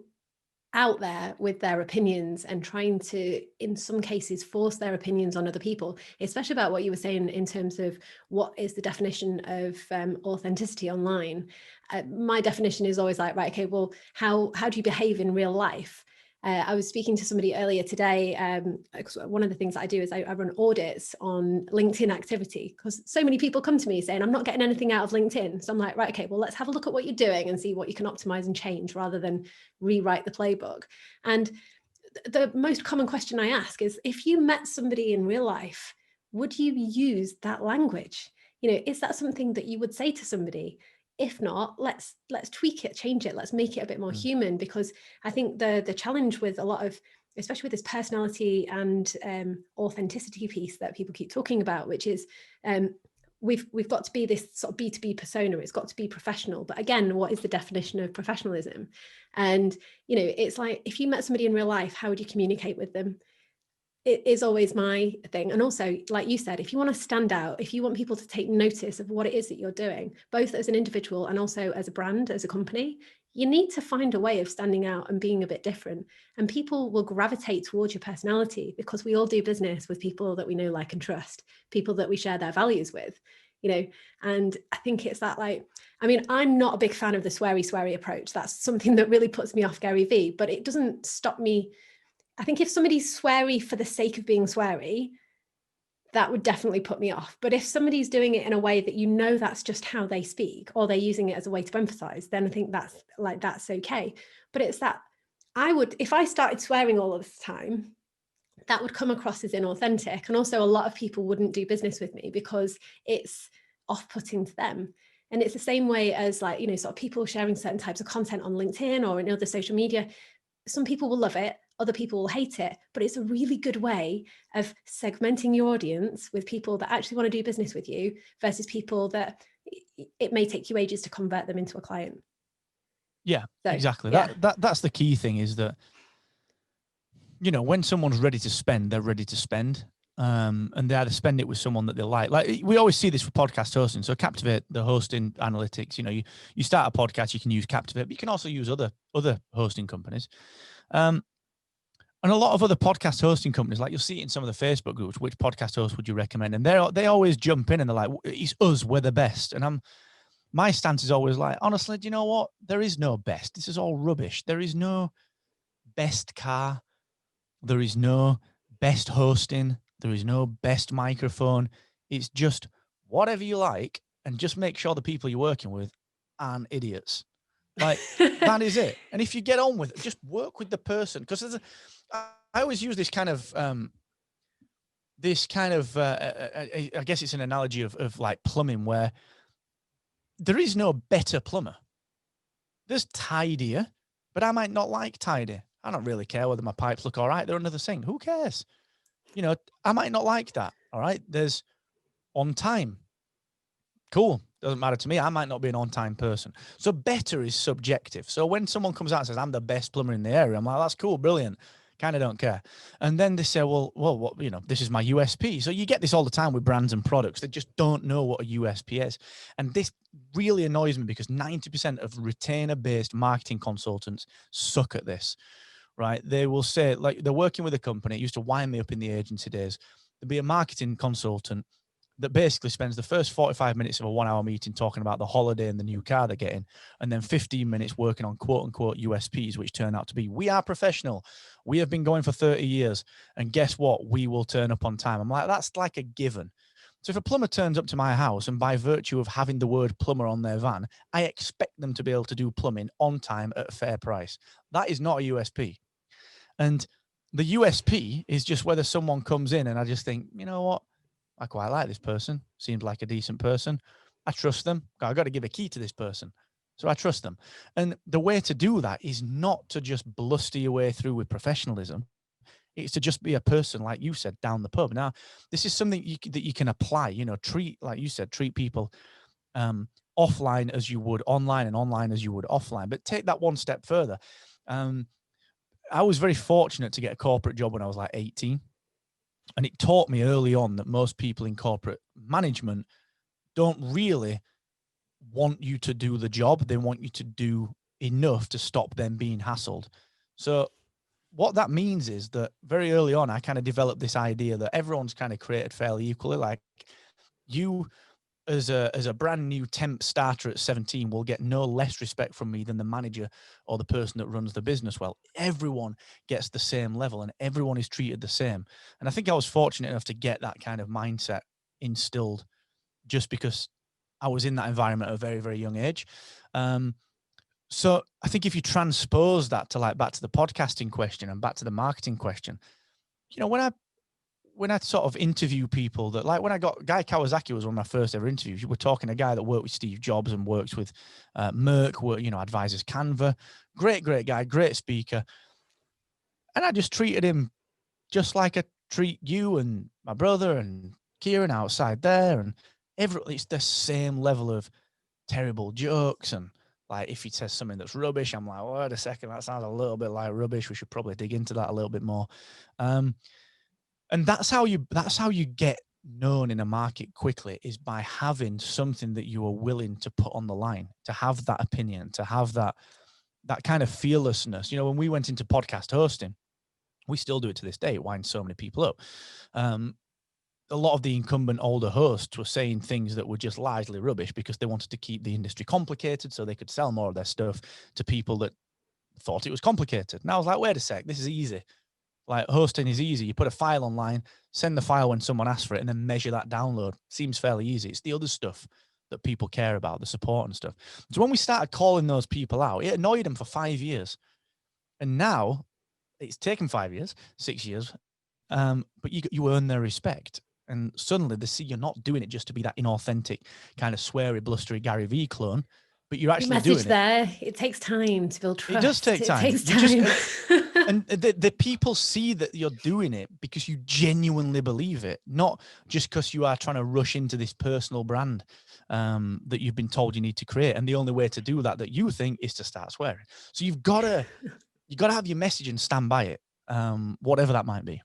out there with their opinions and trying to, in some cases, force their opinions on other people, especially about what you were saying in terms of what is the definition of authenticity online. My definition is always like, right, okay, well, how do you behave in real life? I was speaking to somebody earlier today. One of the things that I do is I run audits on LinkedIn activity, because so many people come to me saying, I'm not getting anything out of LinkedIn. So I'm like, right, okay, well, let's have a look at what you're doing and see what you can optimize and change rather than rewrite the playbook. And the most common question I ask is, if you met somebody in real life, would you use that language? Is that something that you would say to somebody? If not, let's tweak it, change it, let's make it a bit more human, because I think the challenge with a lot of, especially with this personality and authenticity piece that people keep talking about, which is we've got to be this sort of B2B persona. It's got to be professional. But again, what is the definition of professionalism? And it's like, if you met somebody in real life, how would you communicate with them? It is always my thing. And also, like you said, if you want to stand out, if you want people to take notice of what it is that you're doing, both as an individual and also as a brand, as a company, you need to find a way of standing out and being a bit different. And people will gravitate towards your personality, because we all do business with people that we know, like, and trust, people that we share their values with, and I think it's that, like, I mean, I'm not a big fan of the sweary approach. That's something that really puts me off Gary Vee, but it doesn't stop me. I think if somebody's sweary for the sake of being sweary, that would definitely put me off. But if somebody's doing it in a way that that's just how they speak, or they're using it as a way to emphasize, then I think that's okay. But it's that if I started swearing all of the time, that would come across as inauthentic. And also, a lot of people wouldn't do business with me because it's off-putting to them. And it's the same way as, like, sort of people sharing certain types of content on LinkedIn or in other social media. Some people will love it, other people will hate it, but it's a really good way of segmenting your audience with people that actually want to do business with you versus people that it may take you ages to convert them into a client. Yeah, so, exactly. Yeah. That's the key thing, is that, when someone's ready to spend, they're ready to spend. And they either spend it with someone that they like. Like, we always see this for podcast hosting. So Captivate, the hosting analytics, you start a podcast, you can use Captivate, but you can also use other hosting companies. And a lot of other podcast hosting companies, like you'll see in some of the Facebook groups, which podcast host would you recommend? And they always jump in and they're like, it's us, we're the best. And my stance is always like, honestly, do you know what? There is no best. This is all rubbish. There is no best car. There is no best hosting. There is no best microphone. It's just whatever you like, and just make sure the people you're working with aren't idiots. Like, that is it. And if you get on with it, just work with the person. Because I always use this kind of, I guess it's an analogy of like plumbing, where there is no better plumber. There's tidier, but I might not like tidy. I don't really care whether my pipes look all right. They're under the sink. Who cares? I might not like that. All right. There's on time. Cool. Doesn't matter to me. I might not be an on-time person. So better is subjective. So when someone comes out and says, I'm the best plumber in the area, I'm like, that's cool. Brilliant. Kind of don't care. And then they say, well, what, this is my USP. So you get this all the time with brands and products that just don't know what a USP is. And this really annoys me, because 90% of retainer-based marketing consultants suck at this, right? They will say, like, they're working with a company. It used to wind me up in the agency days. There'd be a marketing consultant that basically spends the first 45 minutes of a 1 hour meeting talking about the holiday and the new car they're getting, and then 15 minutes working on quote unquote USPs, which turn out to be, we are professional. We have been going for 30 years. And guess what? We will turn up on time. I'm like, that's like a given. So if a plumber turns up to my house and by virtue of having the word plumber on their van, I expect them to be able to do plumbing on time at a fair price. That is not a USP. And the USP is just whether someone comes in and I just think, you know what? I quite like this person. Seems like a decent person. I trust them. I've got to give a key to this person. So I trust them. And the way to do that is not to just bluster your way through with professionalism. It's to just be a person, like you said, down the pub. Now, this is something that you can apply, treat, like you said, treat people offline as you would online and online as you would offline. But take that one step further. I was very fortunate to get a corporate job when I was like 18. And it taught me early on that most people in corporate management don't really want you to do the job. They want you to do enough to stop them being hassled. So what that means is that very early on, I kind of developed this idea that everyone's kind of created fairly equally. Like you as a brand new temp starter at 17 will get no less respect from me than the manager or the person that runs the business well. Everyone gets the same level and everyone is treated the same. And I think I was fortunate enough to get that kind of mindset instilled just because I was in that environment at a very, very young age. So I think if you transpose that to back to the podcasting question and back to the marketing question, when I sort of interview people that, like when I got Guy Kawasaki was one of my first ever interviews. We're talking a guy that worked with Steve Jobs and works with Merck, advises Canva. Great guy, great speaker. And I just treated him just like I treat you and my brother and Kieran outside there. And it's the same level of terrible jokes. And like, if he says something that's rubbish, I'm like, wait a second, that sounds a little bit like rubbish. We should probably dig into that a little bit more. And that's how you get known in a market quickly, is by having something that you are willing to put on the line, to have that opinion, to have that kind of fearlessness. When we went into podcast hosting, we still do it to this day. It winds so many people up. A lot of the incumbent older hosts were saying things that were just largely rubbish because they wanted to keep the industry complicated so they could sell more of their stuff to people that thought it was complicated. And I was like, wait a sec, this is easy. Like, hosting is easy. You put a file online, send the file when someone asks for it, and then measure that download. Seems fairly easy. It's the other stuff that people care about, the support and stuff. So when we started calling those people out, it annoyed them for 5 years. And now it's taken 5 years, 6 years, but you earn their respect. And suddenly they see you're not doing it just to be that inauthentic, kind of sweary, blustery Gary Vee clone, but you're actually doing it. There, it takes time to build trust. It does take time. It takes time. And the people see that you're doing it because you genuinely believe it, not just because you are trying to rush into this personal brand that you've been told you need to create. And the only way to do that you think is to start swearing. So you've got to have your message and stand by it, whatever that might be.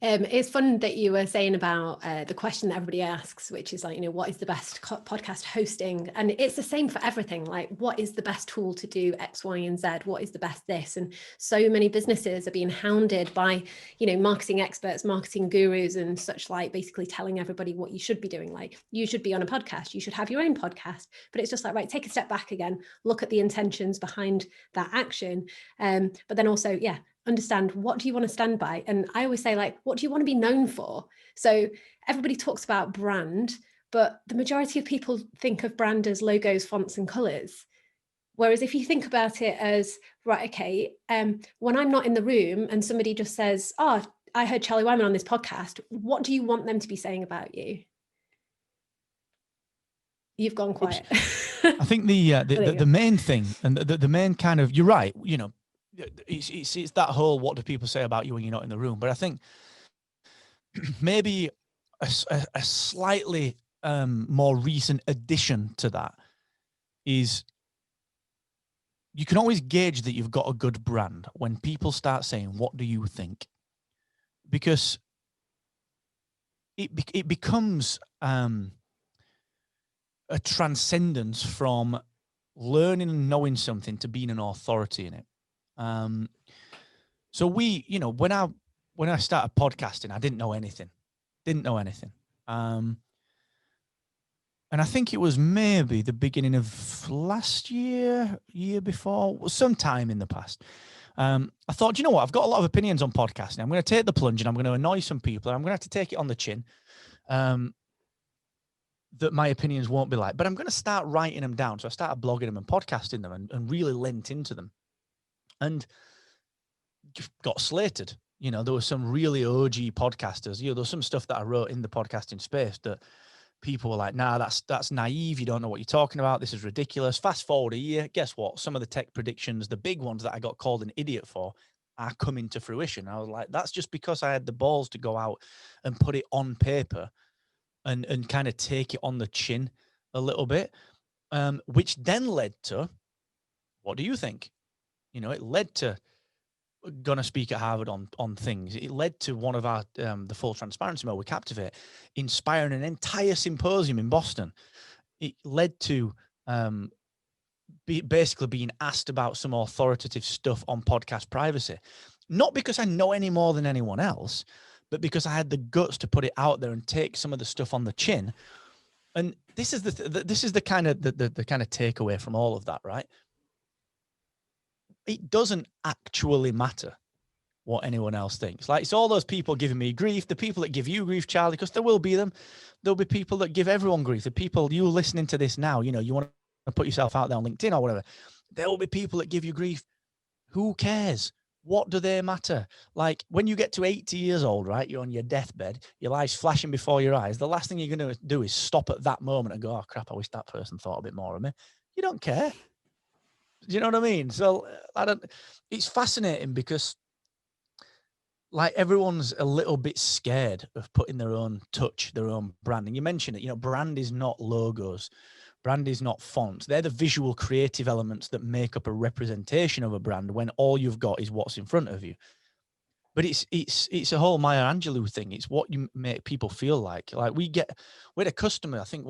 It's fun that you were saying about the question that everybody asks, which is like, what is the best podcast hosting? And it's the same for everything. Like, what is the best tool to do X, Y, and Z? What is the best this? And so many businesses are being hounded by, marketing experts, marketing gurus and such, like basically telling everybody what you should be doing. Like, you should be on a podcast, you should have your own podcast. But it's just like, right, take a step back again, look at the intentions behind that action. But then also, understand, what do you want to stand by? And I always say, like, what do you want to be known for? So everybody talks about brand, but the majority of people think of brand as logos, fonts, and colors. Whereas if you think about it as, right, okay, when I'm not in the room and somebody just says, oh, I heard Charlie Whyman on this podcast, what do you want them to be saying about you? You've gone quiet. I think the main thing, and the main kind of, you're right, it's that whole, what do people say about you when you're not in the room? But I think maybe a slightly more recent addition to that is, you can always gauge that you've got a good brand when people start saying, what do you think? Because it becomes a transcendence from learning and knowing something to being an authority in it. So when I started podcasting, I didn't know anything. And I think it was maybe the beginning of last year, year before, sometime in the past. I thought, you know what? I've got a lot of opinions on podcasting. I'm going to take the plunge and I'm going to annoy some people. And I'm going to have to take it on the chin. That my opinions won't be like, but I'm going to start writing them down. So I started blogging them and podcasting them and really lent into them. And just got slated. You know, there was some really OG podcasters. You know, there was some stuff that I wrote in the podcasting space that people were like, nah, that's naive. You don't know what you're talking about. This is ridiculous. Fast forward a year. Guess what? Some of the tech predictions, the big ones that I got called an idiot for, are coming to fruition. I was like, that's just because I had the balls to go out and put it on paper and kind of take it on the chin a little bit, which then led to, what do you think? You know, it led to going to speak at Harvard on things. It led to one of our, the full transparency mode with Captivate, inspiring an entire symposium in Boston. It led to basically being asked about some authoritative stuff on podcast privacy, not because I know any more than anyone else, but because I had the guts to put it out there and take some of the stuff on the chin. And this is the kind of takeaway from all of that, right? It doesn't actually matter what anyone else thinks. Like, it's all those people giving me grief, the people that give you grief, Charlie, because there will be them. There'll be people that give everyone grief. The people, you listening to this now, you know, you want to put yourself out there on LinkedIn or whatever. There will be people that give you grief. Who cares? What do they matter? Like, when you get to 80 years old, right, you're on your deathbed, your life's flashing before your eyes. The last thing you're going to do is stop at that moment and go, oh crap, I wish that person thought a bit more of me. You don't care. Do you know what I mean? So it's fascinating because, like, everyone's a little bit scared of putting their own touch, their own brand. And you mentioned it, you know, brand is not logos. Brand is not fonts. They're the visual creative elements that make up a representation of a brand when all you've got is what's in front of you. But it's a whole Maya Angelou thing. It's what you make people feel like. Like, we had a customer, I think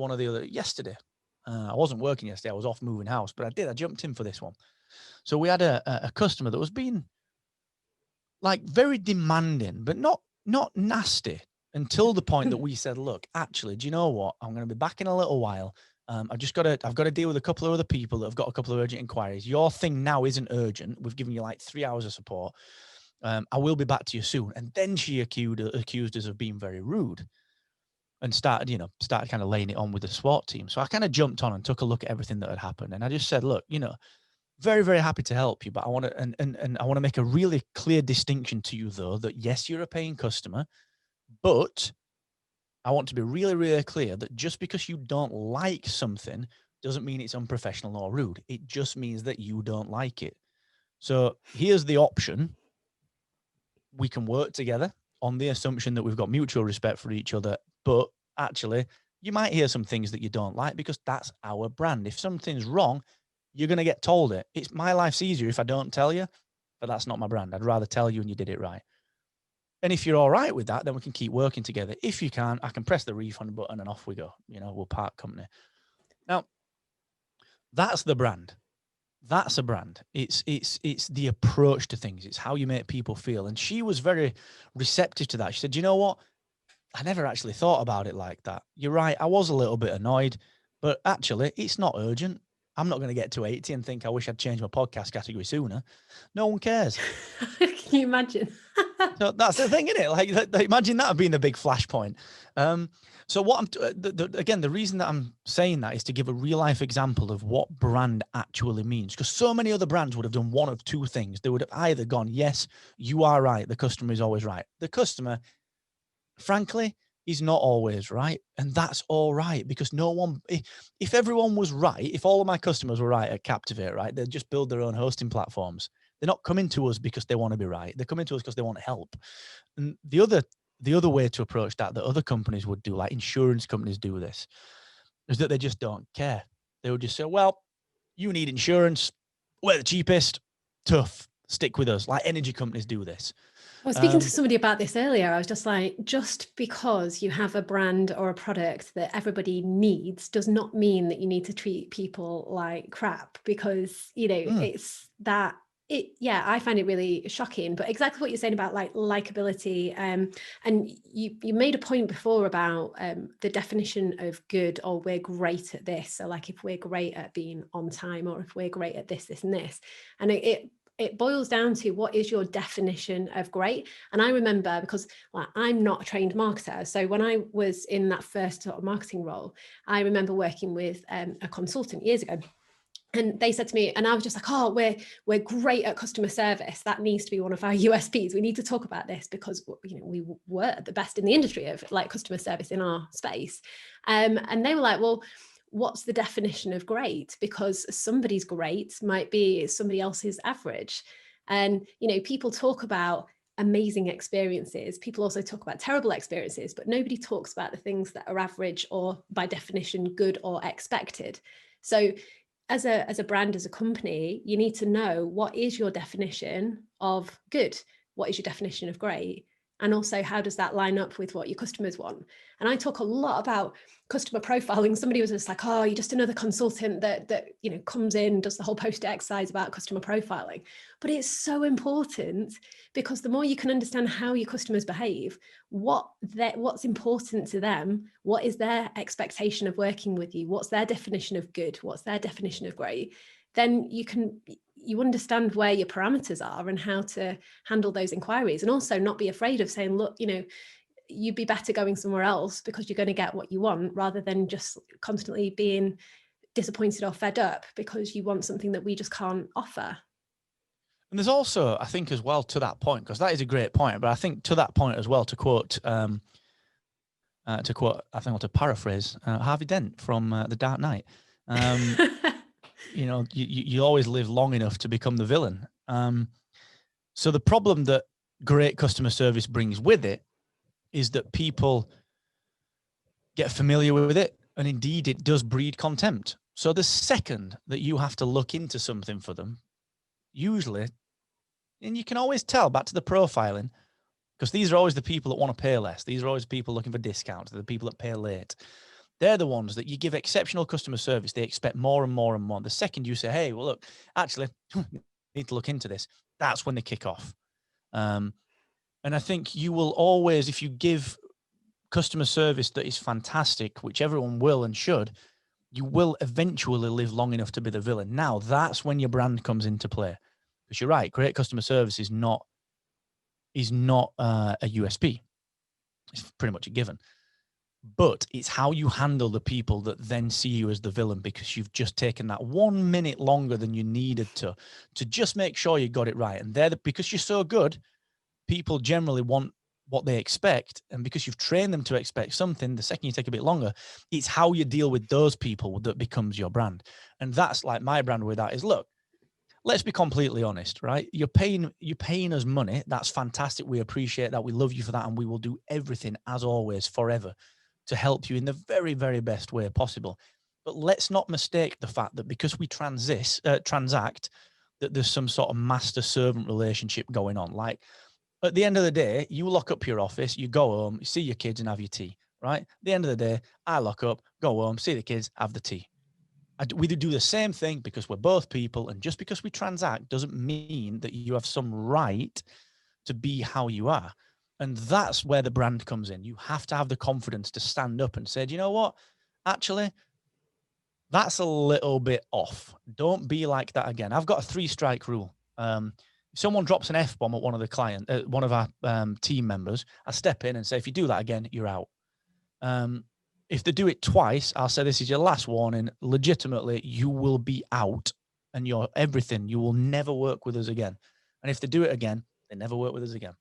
yesterday. I wasn't working yesterday. I was off moving house, but I jumped in for this one. So we had a customer that was being, like, very demanding, but not nasty, until the point that we said, look, actually, do you know what? I'm going to be back in a little while. I've got to deal with a couple of other people that have got a couple of urgent inquiries. Your thing now isn't urgent. We've given you like 3 hours of support. I will be back to you soon. And then she accused us of being very rude and started kind of laying it on with the SWAT team. So I kind of jumped on and took a look at everything that had happened. And I just said, look, you know, very, very happy to help you, but I want to, and I want to make a really clear distinction to you, though, that yes, you're a paying customer, but I want to be really, really clear that just because you don't like something doesn't mean it's unprofessional or rude. It just means that you don't like it. So here's the option. We can work together on the assumption that we've got mutual respect for each other, but actually, you might hear some things that you don't like because that's our brand. If something's wrong, you're going to get told it. It's my life's easier if I don't tell you, but that's not my brand. I'd rather tell you and you did it right. And if you're all right with that, then we can keep working together. If you can't, I can press the refund button and off we go. You know, we'll part company. Now, that's the brand. That's a brand. It's the approach to things. It's how you make people feel. And she was very receptive to that. She said, you know what? I never actually thought about it like that. You're right. I was a little bit annoyed, but actually it's not urgent. I'm not going to get to 80 and think I wish I'd changed my podcast category sooner. No one cares. Can you imagine? So that's the thing, isn't it? Like, imagine that being the big flashpoint. So what again, the reason that I'm saying that is to give a real life example of what brand actually means. Because so many other brands would have done one of two things. They would have either gone, yes, you are right. The customer is always right. The customer, frankly, is not always right. And that's all right, because no one, if everyone was right, if all of my customers were right at Captivate, right, they'd just build their own hosting platforms. They're not coming to us because they want to be right. They're coming to us because they want help. And the other way to approach that other companies would do, like insurance companies do this, is that they just don't care. They would just say, well, you need insurance. We're the cheapest. Tough. Stick with us. Like energy companies do this. I was speaking to somebody about this earlier. I was just like, just because you have a brand or a product that everybody needs does not mean that you need to treat people like crap, because, you know, it's that Yeah, I find it really shocking, but exactly what you're saying about like likability. And you made a point before about the definition of good, or we're great at this. So like if we're great at being on time, or if we're great at this, this and this, and it boils down to what is your definition of great. And I remember, because like, I'm not a trained marketer, so when I was in that first sort of marketing role, I remember working with a consultant years ago. And they said to me, and I was just like, oh, we're great at customer service. That needs to be one of our USPs. We need to talk about this because, you know, we were the best in the industry of like customer service in our space. And they were like, well, what's the definition of great? Because somebody's great might be somebody else's average. And, you know, people talk about amazing experiences. People also talk about terrible experiences, but nobody talks about the things that are average or by definition good or expected. So as a brand, as a company, you need to know what is your definition of good, what is your definition of great, and also how does that line up with what your customers want. And I talk a lot about customer profiling. Somebody was just like, oh, you're just another consultant that you know comes in, does the whole poster exercise about customer profiling. But it's so important, because the more you can understand how your customers behave, what's important to them, what is their expectation of working with you, what's their definition of good, what's their definition of great, then you understand where your parameters are and how to handle those inquiries. And also not be afraid of saying, look, you know, you'd be better going somewhere else because you're going to get what you want, rather than just constantly being disappointed or fed up because you want something that we just can't offer. And there's also, I think, as well, to that point, because that is a great point, but I think to that point as well, to quote, I think I'll to paraphrase Harvey Dent from The Dark Knight. You know, you always live long enough to become the villain. So the problem that great customer service brings with it is that people get familiar with it, and indeed it does breed contempt. So the second that you have to look into something for them, usually, and you can always tell back to the profiling, because these are always the people that want to pay less. These are always people looking for discounts. They're the people that pay late. They're the ones that you give exceptional customer service. They expect more and more and more. The second you say, hey, well, look, actually, need to look into this, that's when they kick off. And I think you will always, if you give customer service that is fantastic, which everyone will and should, you will eventually live long enough to be the villain. Now, that's when your brand comes into play. Because you're right, great customer service is not a USP. It's pretty much a given. But it's how you handle the people that then see you as the villain, because you've just taken that 1 minute longer than you needed to just make sure you got it right. And because you're so good, people generally want what they expect. And because you've trained them to expect something, the second you take a bit longer, it's how you deal with those people that becomes your brand. And that's like my brand with that is, look, let's be completely honest, right? You're paying us money. That's fantastic. We appreciate that. We love you for that. And we will do everything, as always, forever, to help you in the very, very best way possible. But let's not mistake the fact that because we transact, that there's some sort of master-servant relationship going on. Like, at the end of the day, you lock up your office, you go home, you see your kids and have your tea, right? At the end of the day, I lock up, go home, see the kids, have the tea. We do the same thing because we're both people. And just because we transact doesn't mean that you have some right to be how you are. And that's where the brand comes in. You have to have the confidence to stand up and say, do you know what? Actually, that's a little bit off. Don't be like that again. I've got a 3-strike rule. If someone drops an F-bomb at one of our team members, I step in and say, if you do that again, you're out. If they do it twice, I'll say, this is your last warning. Legitimately, you will be out and you're everything. You will never work with us again. And if they do it again, they never work with us again.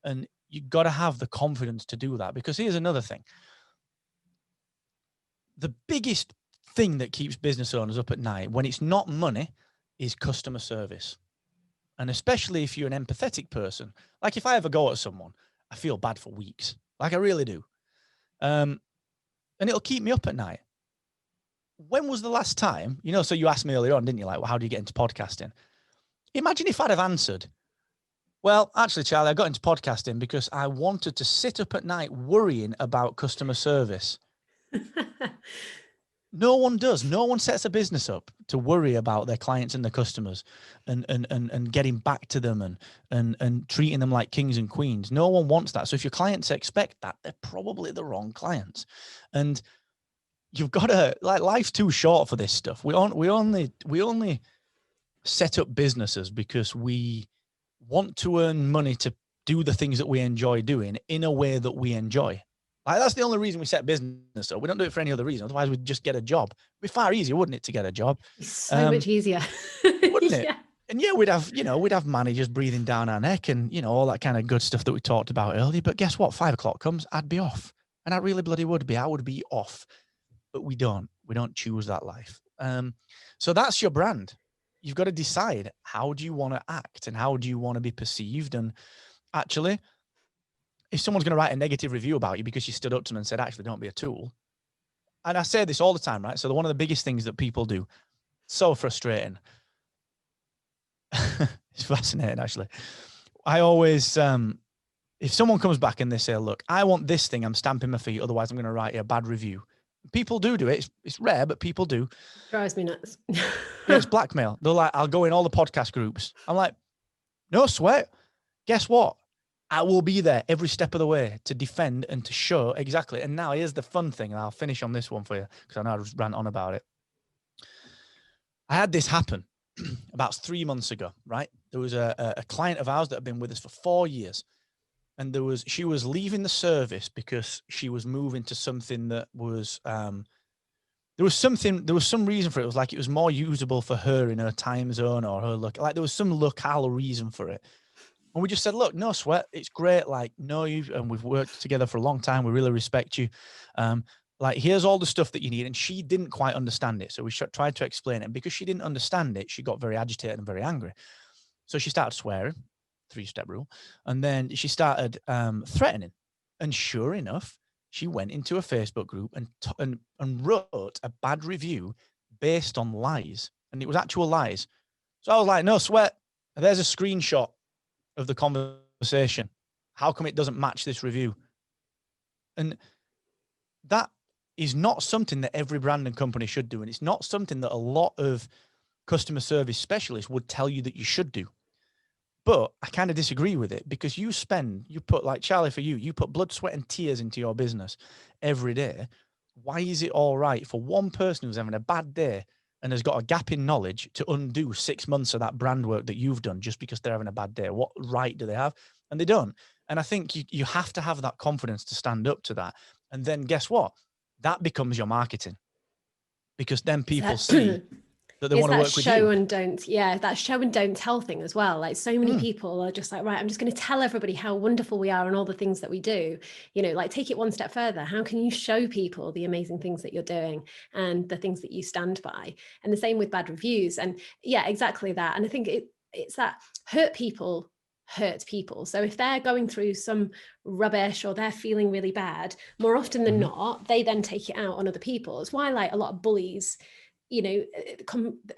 And you've got to have the confidence to do that, because here's another thing. The biggest thing that keeps business owners up at night when it's not money is customer service. And especially if you're an empathetic person, like if I ever go at someone, I feel bad for weeks. Like I really do. And it'll keep me up at night. When was the last time, so you asked me earlier on, didn't you? Like, well, how do you get into podcasting? Imagine if I'd have answered, well, actually, Charlie, I got into podcasting because I wanted to sit up at night worrying about customer service. No one does. No one sets a business up to worry about their clients and their customers and getting back to them and treating them like kings and queens. No one wants that. So if your clients expect that, they're probably the wrong clients. And you've got to, like, life's too short for this stuff. We only set up businesses because we want to earn money to do the things that we enjoy doing in a way that we enjoy. Like, that's the only reason we set business up. We don't do it for any other reason. Otherwise, we'd just get a job. It'd be far easier, wouldn't it, to get a job? It's so much easier. Wouldn't it? Yeah. And yeah, we'd have managers breathing down our neck and, all that kind of good stuff that we talked about earlier. But guess what? 5 o'clock comes, I'd be off. And I really bloody would be. I would be off. But we don't choose that life. So that's your brand. You've got to decide, how do you want to act and how do you want to be perceived? And actually, if someone's going to write a negative review about you because you stood up to them and said, actually, don't be a tool. And I say this all the time, right? So one of the biggest things that people do, so frustrating. It's fascinating, actually. I always, if someone comes back and they say, look, I want this thing, I'm stamping my feet, otherwise I'm going to write a bad review. People do it. It's rare, but people do. Drives me nuts. Yeah, it's blackmail. They're like, I'll go in all the podcast groups. I'm like, no sweat. Guess what? I will be there every step of the way to defend and to show exactly. And now here's the fun thing, and I'll finish on this one for you because I know I just ran on about it. I had this happen about 3 months ago, right? There was a client of ours that had been with us for 4 years. And she was leaving the service because she was moving to something that was, there was some reason for it. It was like, it was more usable for her in her time zone or her look. Like, there was some locale reason for it. And we just said, look, no sweat. It's great. Like, know you, and we've worked together for a long time. We really respect you. Like, here's all the stuff that you need. And she didn't quite understand it. So we tried to explain it. And because she didn't understand it, she got very agitated and very angry. So she started swearing, 3-step rule. And then she started threatening. And sure enough, she went into a Facebook group and wrote a bad review based on lies. And it was actual lies. So I was like, no sweat. There's a screenshot of the conversation. How come it doesn't match this review? And that is not something that every brand and company should do. And it's not something that a lot of customer service specialists would tell you that you should do. But I kind of disagree with it, because you put, like Charlie, for you put blood, sweat and tears into your business every day. Why is it all right for one person who's having a bad day and has got a gap in knowledge to undo 6 months of that brand work that you've done just because they're having a bad day? What right do they have? And they don't. And I think you have to have that confidence to stand up to that. And then guess what? That becomes your marketing, because then people see that they want to work with you. Show and don't. Yeah, that show and don't tell thing as well. Like, so many people are just like, right, I'm just going to tell everybody how wonderful we are and all the things that we do. Like, take it one step further. How can you show people the amazing things that you're doing and the things that you stand by? And the same with bad reviews. And yeah, exactly that. And I think it's that hurt people. So if they're going through some rubbish or they're feeling really bad, more often than not, they then take it out on other people. It's why, like, a lot of bullies,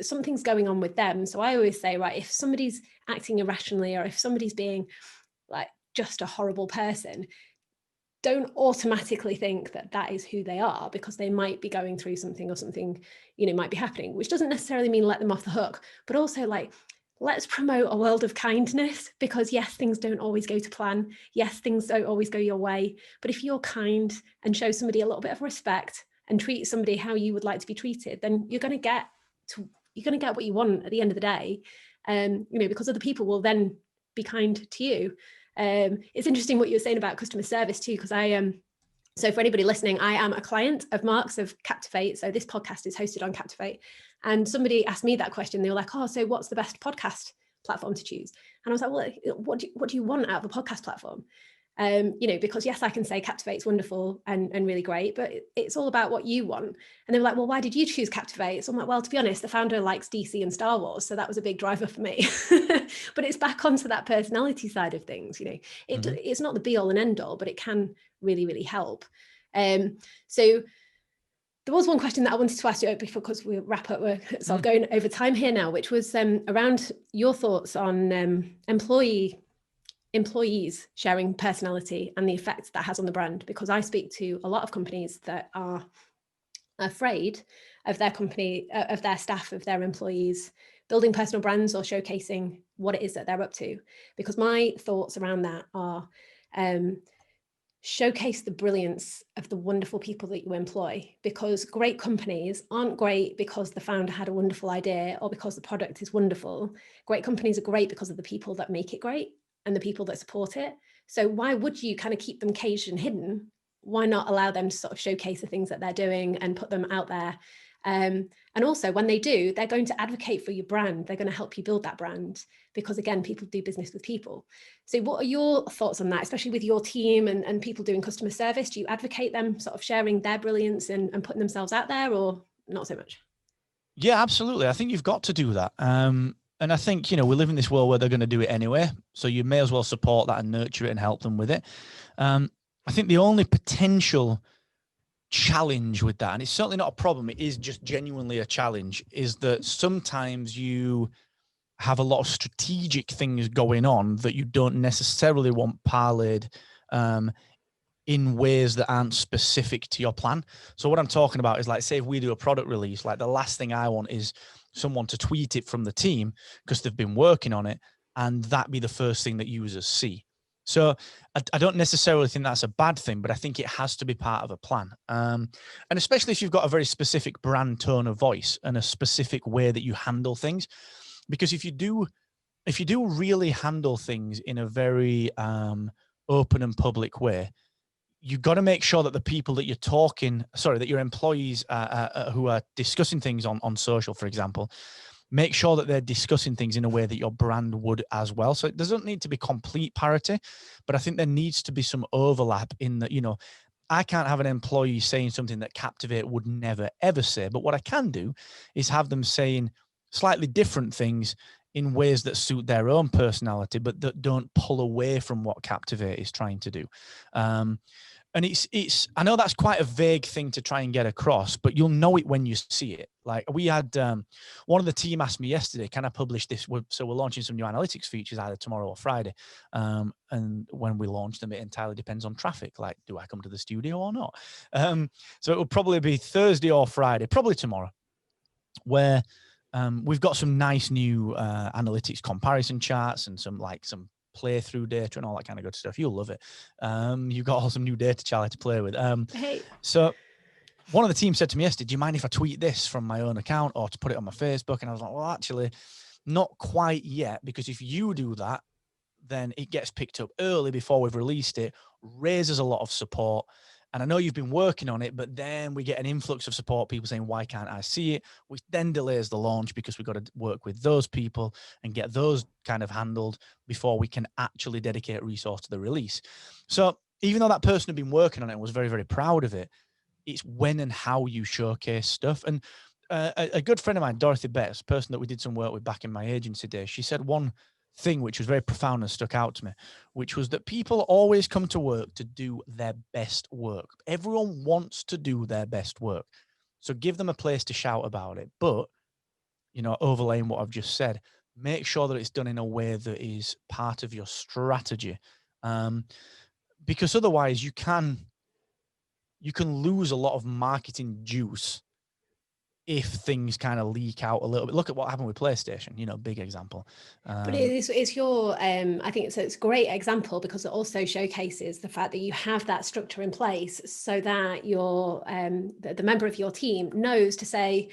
something's going on with them. So I always say, right, if somebody's acting irrationally or if somebody's being like just a horrible person, don't automatically think that that is who they are, because they might be going through something, or something, might be happening, which doesn't necessarily mean let them off the hook, but also, like, let's promote a world of kindness, because yes, things don't always go to plan. Yes, things don't always go your way. But if you're kind and show somebody a little bit of respect and treat somebody how you would like to be treated, then you're going to get what you want at the end of the day. Because other people will then be kind to you. It's interesting what you were saying about customer service too, because so for anybody listening, I am a client of Mark's of Captivate. So this podcast is hosted on Captivate. And somebody asked me that question. They were like, oh, so what's the best podcast platform to choose? And I was like, well, what do you want out of a podcast platform? Because yes, I can say Captivate's wonderful and really great, but it's all about what you want. And they were like, well, why did you choose Captivate? So I'm like, well, to be honest, the founder likes DC and Star Wars. So that was a big driver for me. But it's back onto that personality side of things. It's not the be all and end all, but it can really, really help. So there was one question that I wanted to ask you before, because we'll wrap up. We're sort of going over time here now, which was around your thoughts on employees sharing personality and the effect that has on the brand. Because I speak to a lot of companies that are afraid of their company, of their staff, of their employees, building personal brands or showcasing what it is that they're up to. Because my thoughts around that are, showcase the brilliance of the wonderful people that you employ, because great companies aren't great because the founder had a wonderful idea or because the product is wonderful. Great companies are great because of the people that make it great and the people that support it. So why would you kind of keep them caged and hidden? Why not allow them to sort of showcase the things that they're doing and put them out there? And also when they do, they're going to advocate for your brand. They're going to help you build that brand, because again, people do business with people. So what are your thoughts on that, especially with your team and people doing customer service? Do you advocate them sort of sharing their brilliance and putting themselves out there, or not so much? Yeah, absolutely. I think you've got to do that. And I think, we live in this world where they're going to do it anyway. So you may as well support that and nurture it and help them with it. I think the only potential challenge with that, and it's certainly not a problem, it is just genuinely a challenge, is that sometimes you have a lot of strategic things going on that you don't necessarily want parlayed in ways that aren't specific to your plan. So what I'm talking about is, like, say if we do a product release, like the last thing I want is someone to tweet it from the team because they've been working on it, and that be the first thing that users see. So I don't necessarily think that's a bad thing, but I think it has to be part of a plan. And especially if you've got a very specific brand tone of voice and a specific way that you handle things, because if you do really handle things in a very open and public way, you've got to make sure that the people that that your employees who are discussing things on social, for example, make sure that they're discussing things in a way that your brand would as well. So it doesn't need to be complete parity, but I think there needs to be some overlap in that, I can't have an employee saying something that Captivate would never, ever say. But what I can do is have them saying slightly different things in ways that suit their own personality, but that don't pull away from what Captivate is trying to do. And it's I know that's quite a vague thing to try and get across, but you'll know it when you see it. Like we had one of the team asked me yesterday, can I publish this? So we're launching some new analytics features either tomorrow or Friday. And when we launch them, it entirely depends on traffic. Like, do I come to the studio or not? So it will probably be Thursday or Friday, probably tomorrow, where we've got some nice new analytics comparison charts and some playthrough data and all that kind of good stuff. You'll love it. You've got all some new data, Charlie, to play with. Hey. So one of the team said to me yesterday, do you mind if I tweet this from my own account or to put it on my Facebook? And I was like, well, actually, not quite yet, because if you do that, then it gets picked up early before we've released it, raises a lot of support. And I know you've been working on it, but then we get an influx of support, people saying, why can't I see it? Which then delays the launch because we've got to work with those people and get those kind of handled before we can actually dedicate resource to the release. So even though that person had been working on it and was very, very proud of it, it's when and how you showcase stuff. And a good friend of mine, Dorothy Betts, person that we did some work with back in my agency days, she said one thing which was very profound and stuck out to me, which was that people always come to work to do their best work. Everyone wants to do their best work. So give them a place to shout about it. But, overlaying what I've just said, make sure that it's done in a way that is part of your strategy. Because otherwise you can lose a lot of marketing juice if things kind of leak out a little bit. Look at what happened with PlayStation, big example. But it's your, I think it's a great example because it also showcases the fact that you have that structure in place so that your the member of your team knows to say,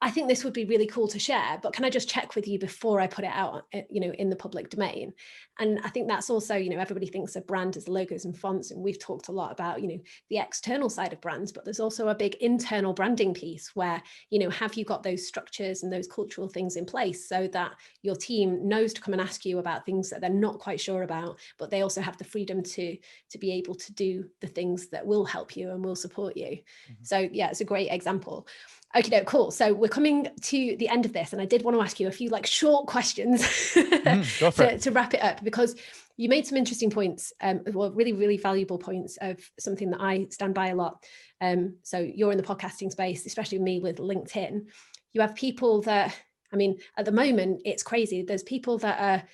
I think this would be really cool to share, but can I just check with you before I put it out, in the public domain? And I think that's also, everybody thinks of brand as logos and fonts. And we've talked a lot about, the external side of brands, but there's also a big internal branding piece where, have you got those structures and those cultural things in place so that your team knows to come and ask you about things that they're not quite sure about, but they also have the freedom to be able to do the things that will help you and will support you. Mm-hmm. So yeah, it's a great example. Okay, cool. So we're coming to the end of this, and I did want to ask you a few short questions to wrap it up, because you made some interesting points, really, really valuable points of something that I stand by a lot. So you're in the podcasting space, especially me with LinkedIn. You have people that, at the moment, it's crazy. There's people that are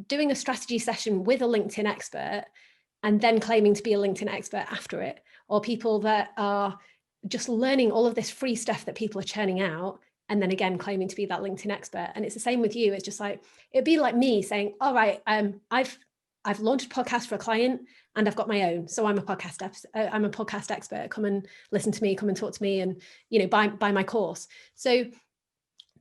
doing a strategy session with a LinkedIn expert and then claiming to be a LinkedIn expert after it, or people that are just learning all of this free stuff that people are churning out, and then again claiming to be that LinkedIn expert. And it's the same with you. It's just like, it'd be like me saying, all right, I've launched a podcast for a client and I've got my own, so I'm a podcast expert. Come and listen to me, come and talk to me, and buy my course. So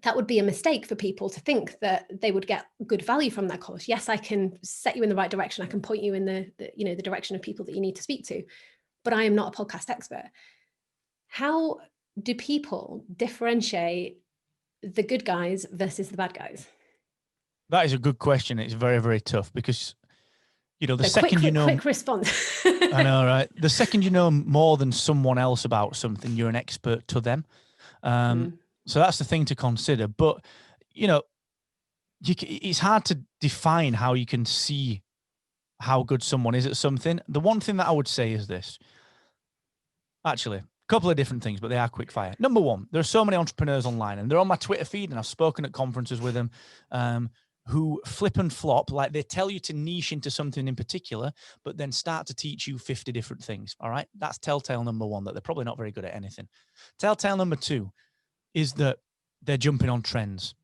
that would be a mistake for people to think that they would get good value from that course. Yes, I can set you in the right direction. I can point you in the direction of people that you need to speak to, but I am not a podcast expert. How do people differentiate the good guys versus the bad guys? That is a good question. It's very, very tough because, quick response. I know, right? The second you know more than someone else about something, you're an expert to them. So that's the thing to consider. But, it's hard to define how you can see how good someone is at something. The one thing that I would say is this. Actually, a couple of different things, but they are quick fire. Number one, there are so many entrepreneurs online, and they're on my Twitter feed, and I've spoken at conferences with them, who flip and flop. Like, they tell you to niche into something in particular, but then start to teach you 50 different things. All right. That's telltale number one, that they're probably not very good at anything. Telltale number two is that they're jumping on trends.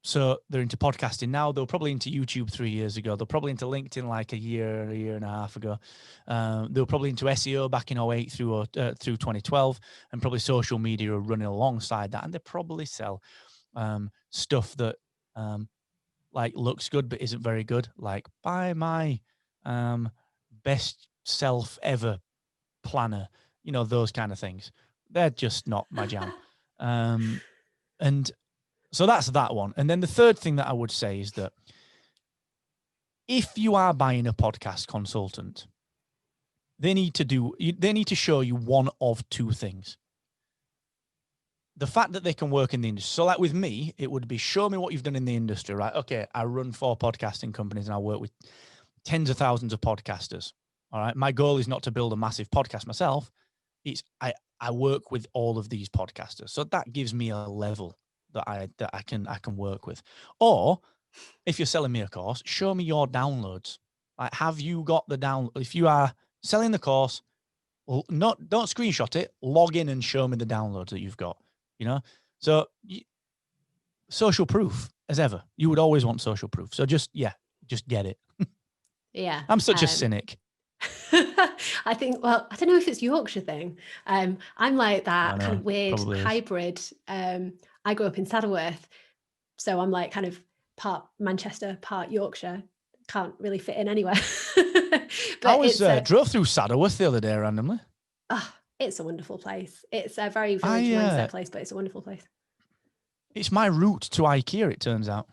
So they're into podcasting now. They were probably into YouTube 3 years ago. They're probably into LinkedIn like a year and a half ago. They were probably into SEO back in 2008 through 2012, and probably social media are running alongside that. And they probably sell stuff that looks good but isn't very good. Like, buy my best self ever planner. Those kind of things. They're just not my jam. And so that's that one. And then the third thing that I would say is that if you are buying a podcast consultant, they need to show you one of two things. The fact that they can work in the industry. So like with me, it would be, show me what you've done in the industry, right? Okay, I run 4 podcasting companies and I work with tens of thousands of podcasters. All right. My goal is not to build a massive podcast myself. It's I work with all of these podcasters. So that gives me a level that I can work with. Or if you're selling me a course, show me your downloads. Like, have you got the download? If you are selling the course, don't screenshot it, log in and show me the downloads that you've got, So social proof as ever. You would always want social proof. So just get it. Yeah. I'm such a cynic. I think, well, I don't know if it's Yorkshire thing. I'm like that kind of weird hybrid. I grew up in Saddleworth, so I'm like kind of part Manchester, part Yorkshire. Can't really fit in anywhere. But I was drove through Saddleworth the other day randomly. It's a wonderful place. It's a very village mindset place, but it's a wonderful place. It's my route to IKEA, it turns out.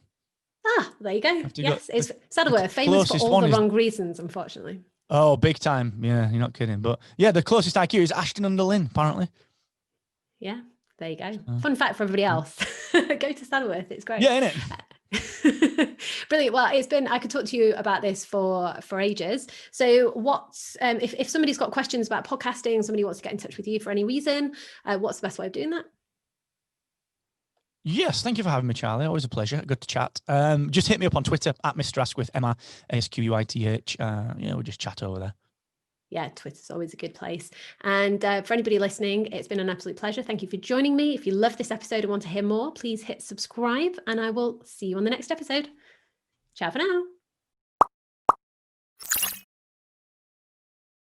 There you go. Yes, it's Saddleworth, famous for all the wrong reasons, unfortunately. Oh, big time. Yeah, you're not kidding. But yeah, the closest IKEA is Ashton-under-Lyne, apparently. Yeah, there you go. Fun fact for everybody else. Go to Saddleworth. It's great. Yeah, innit? Brilliant. Well, I could talk to you about this for ages. So what's, if somebody's got questions about podcasting, somebody wants to get in touch with you for any reason, what's the best way of doing that? Yes, thank you for having me, Charlie. Always a pleasure. Good to chat. Just hit me up on Twitter at Mr. Asquith, MrAsquith. We'll just chat over there. Yeah, Twitter's always a good place. And for anybody listening, it's been an absolute pleasure. Thank you for joining me. If you love this episode and want to hear more, please hit subscribe, and I will see you on the next episode. Ciao for now.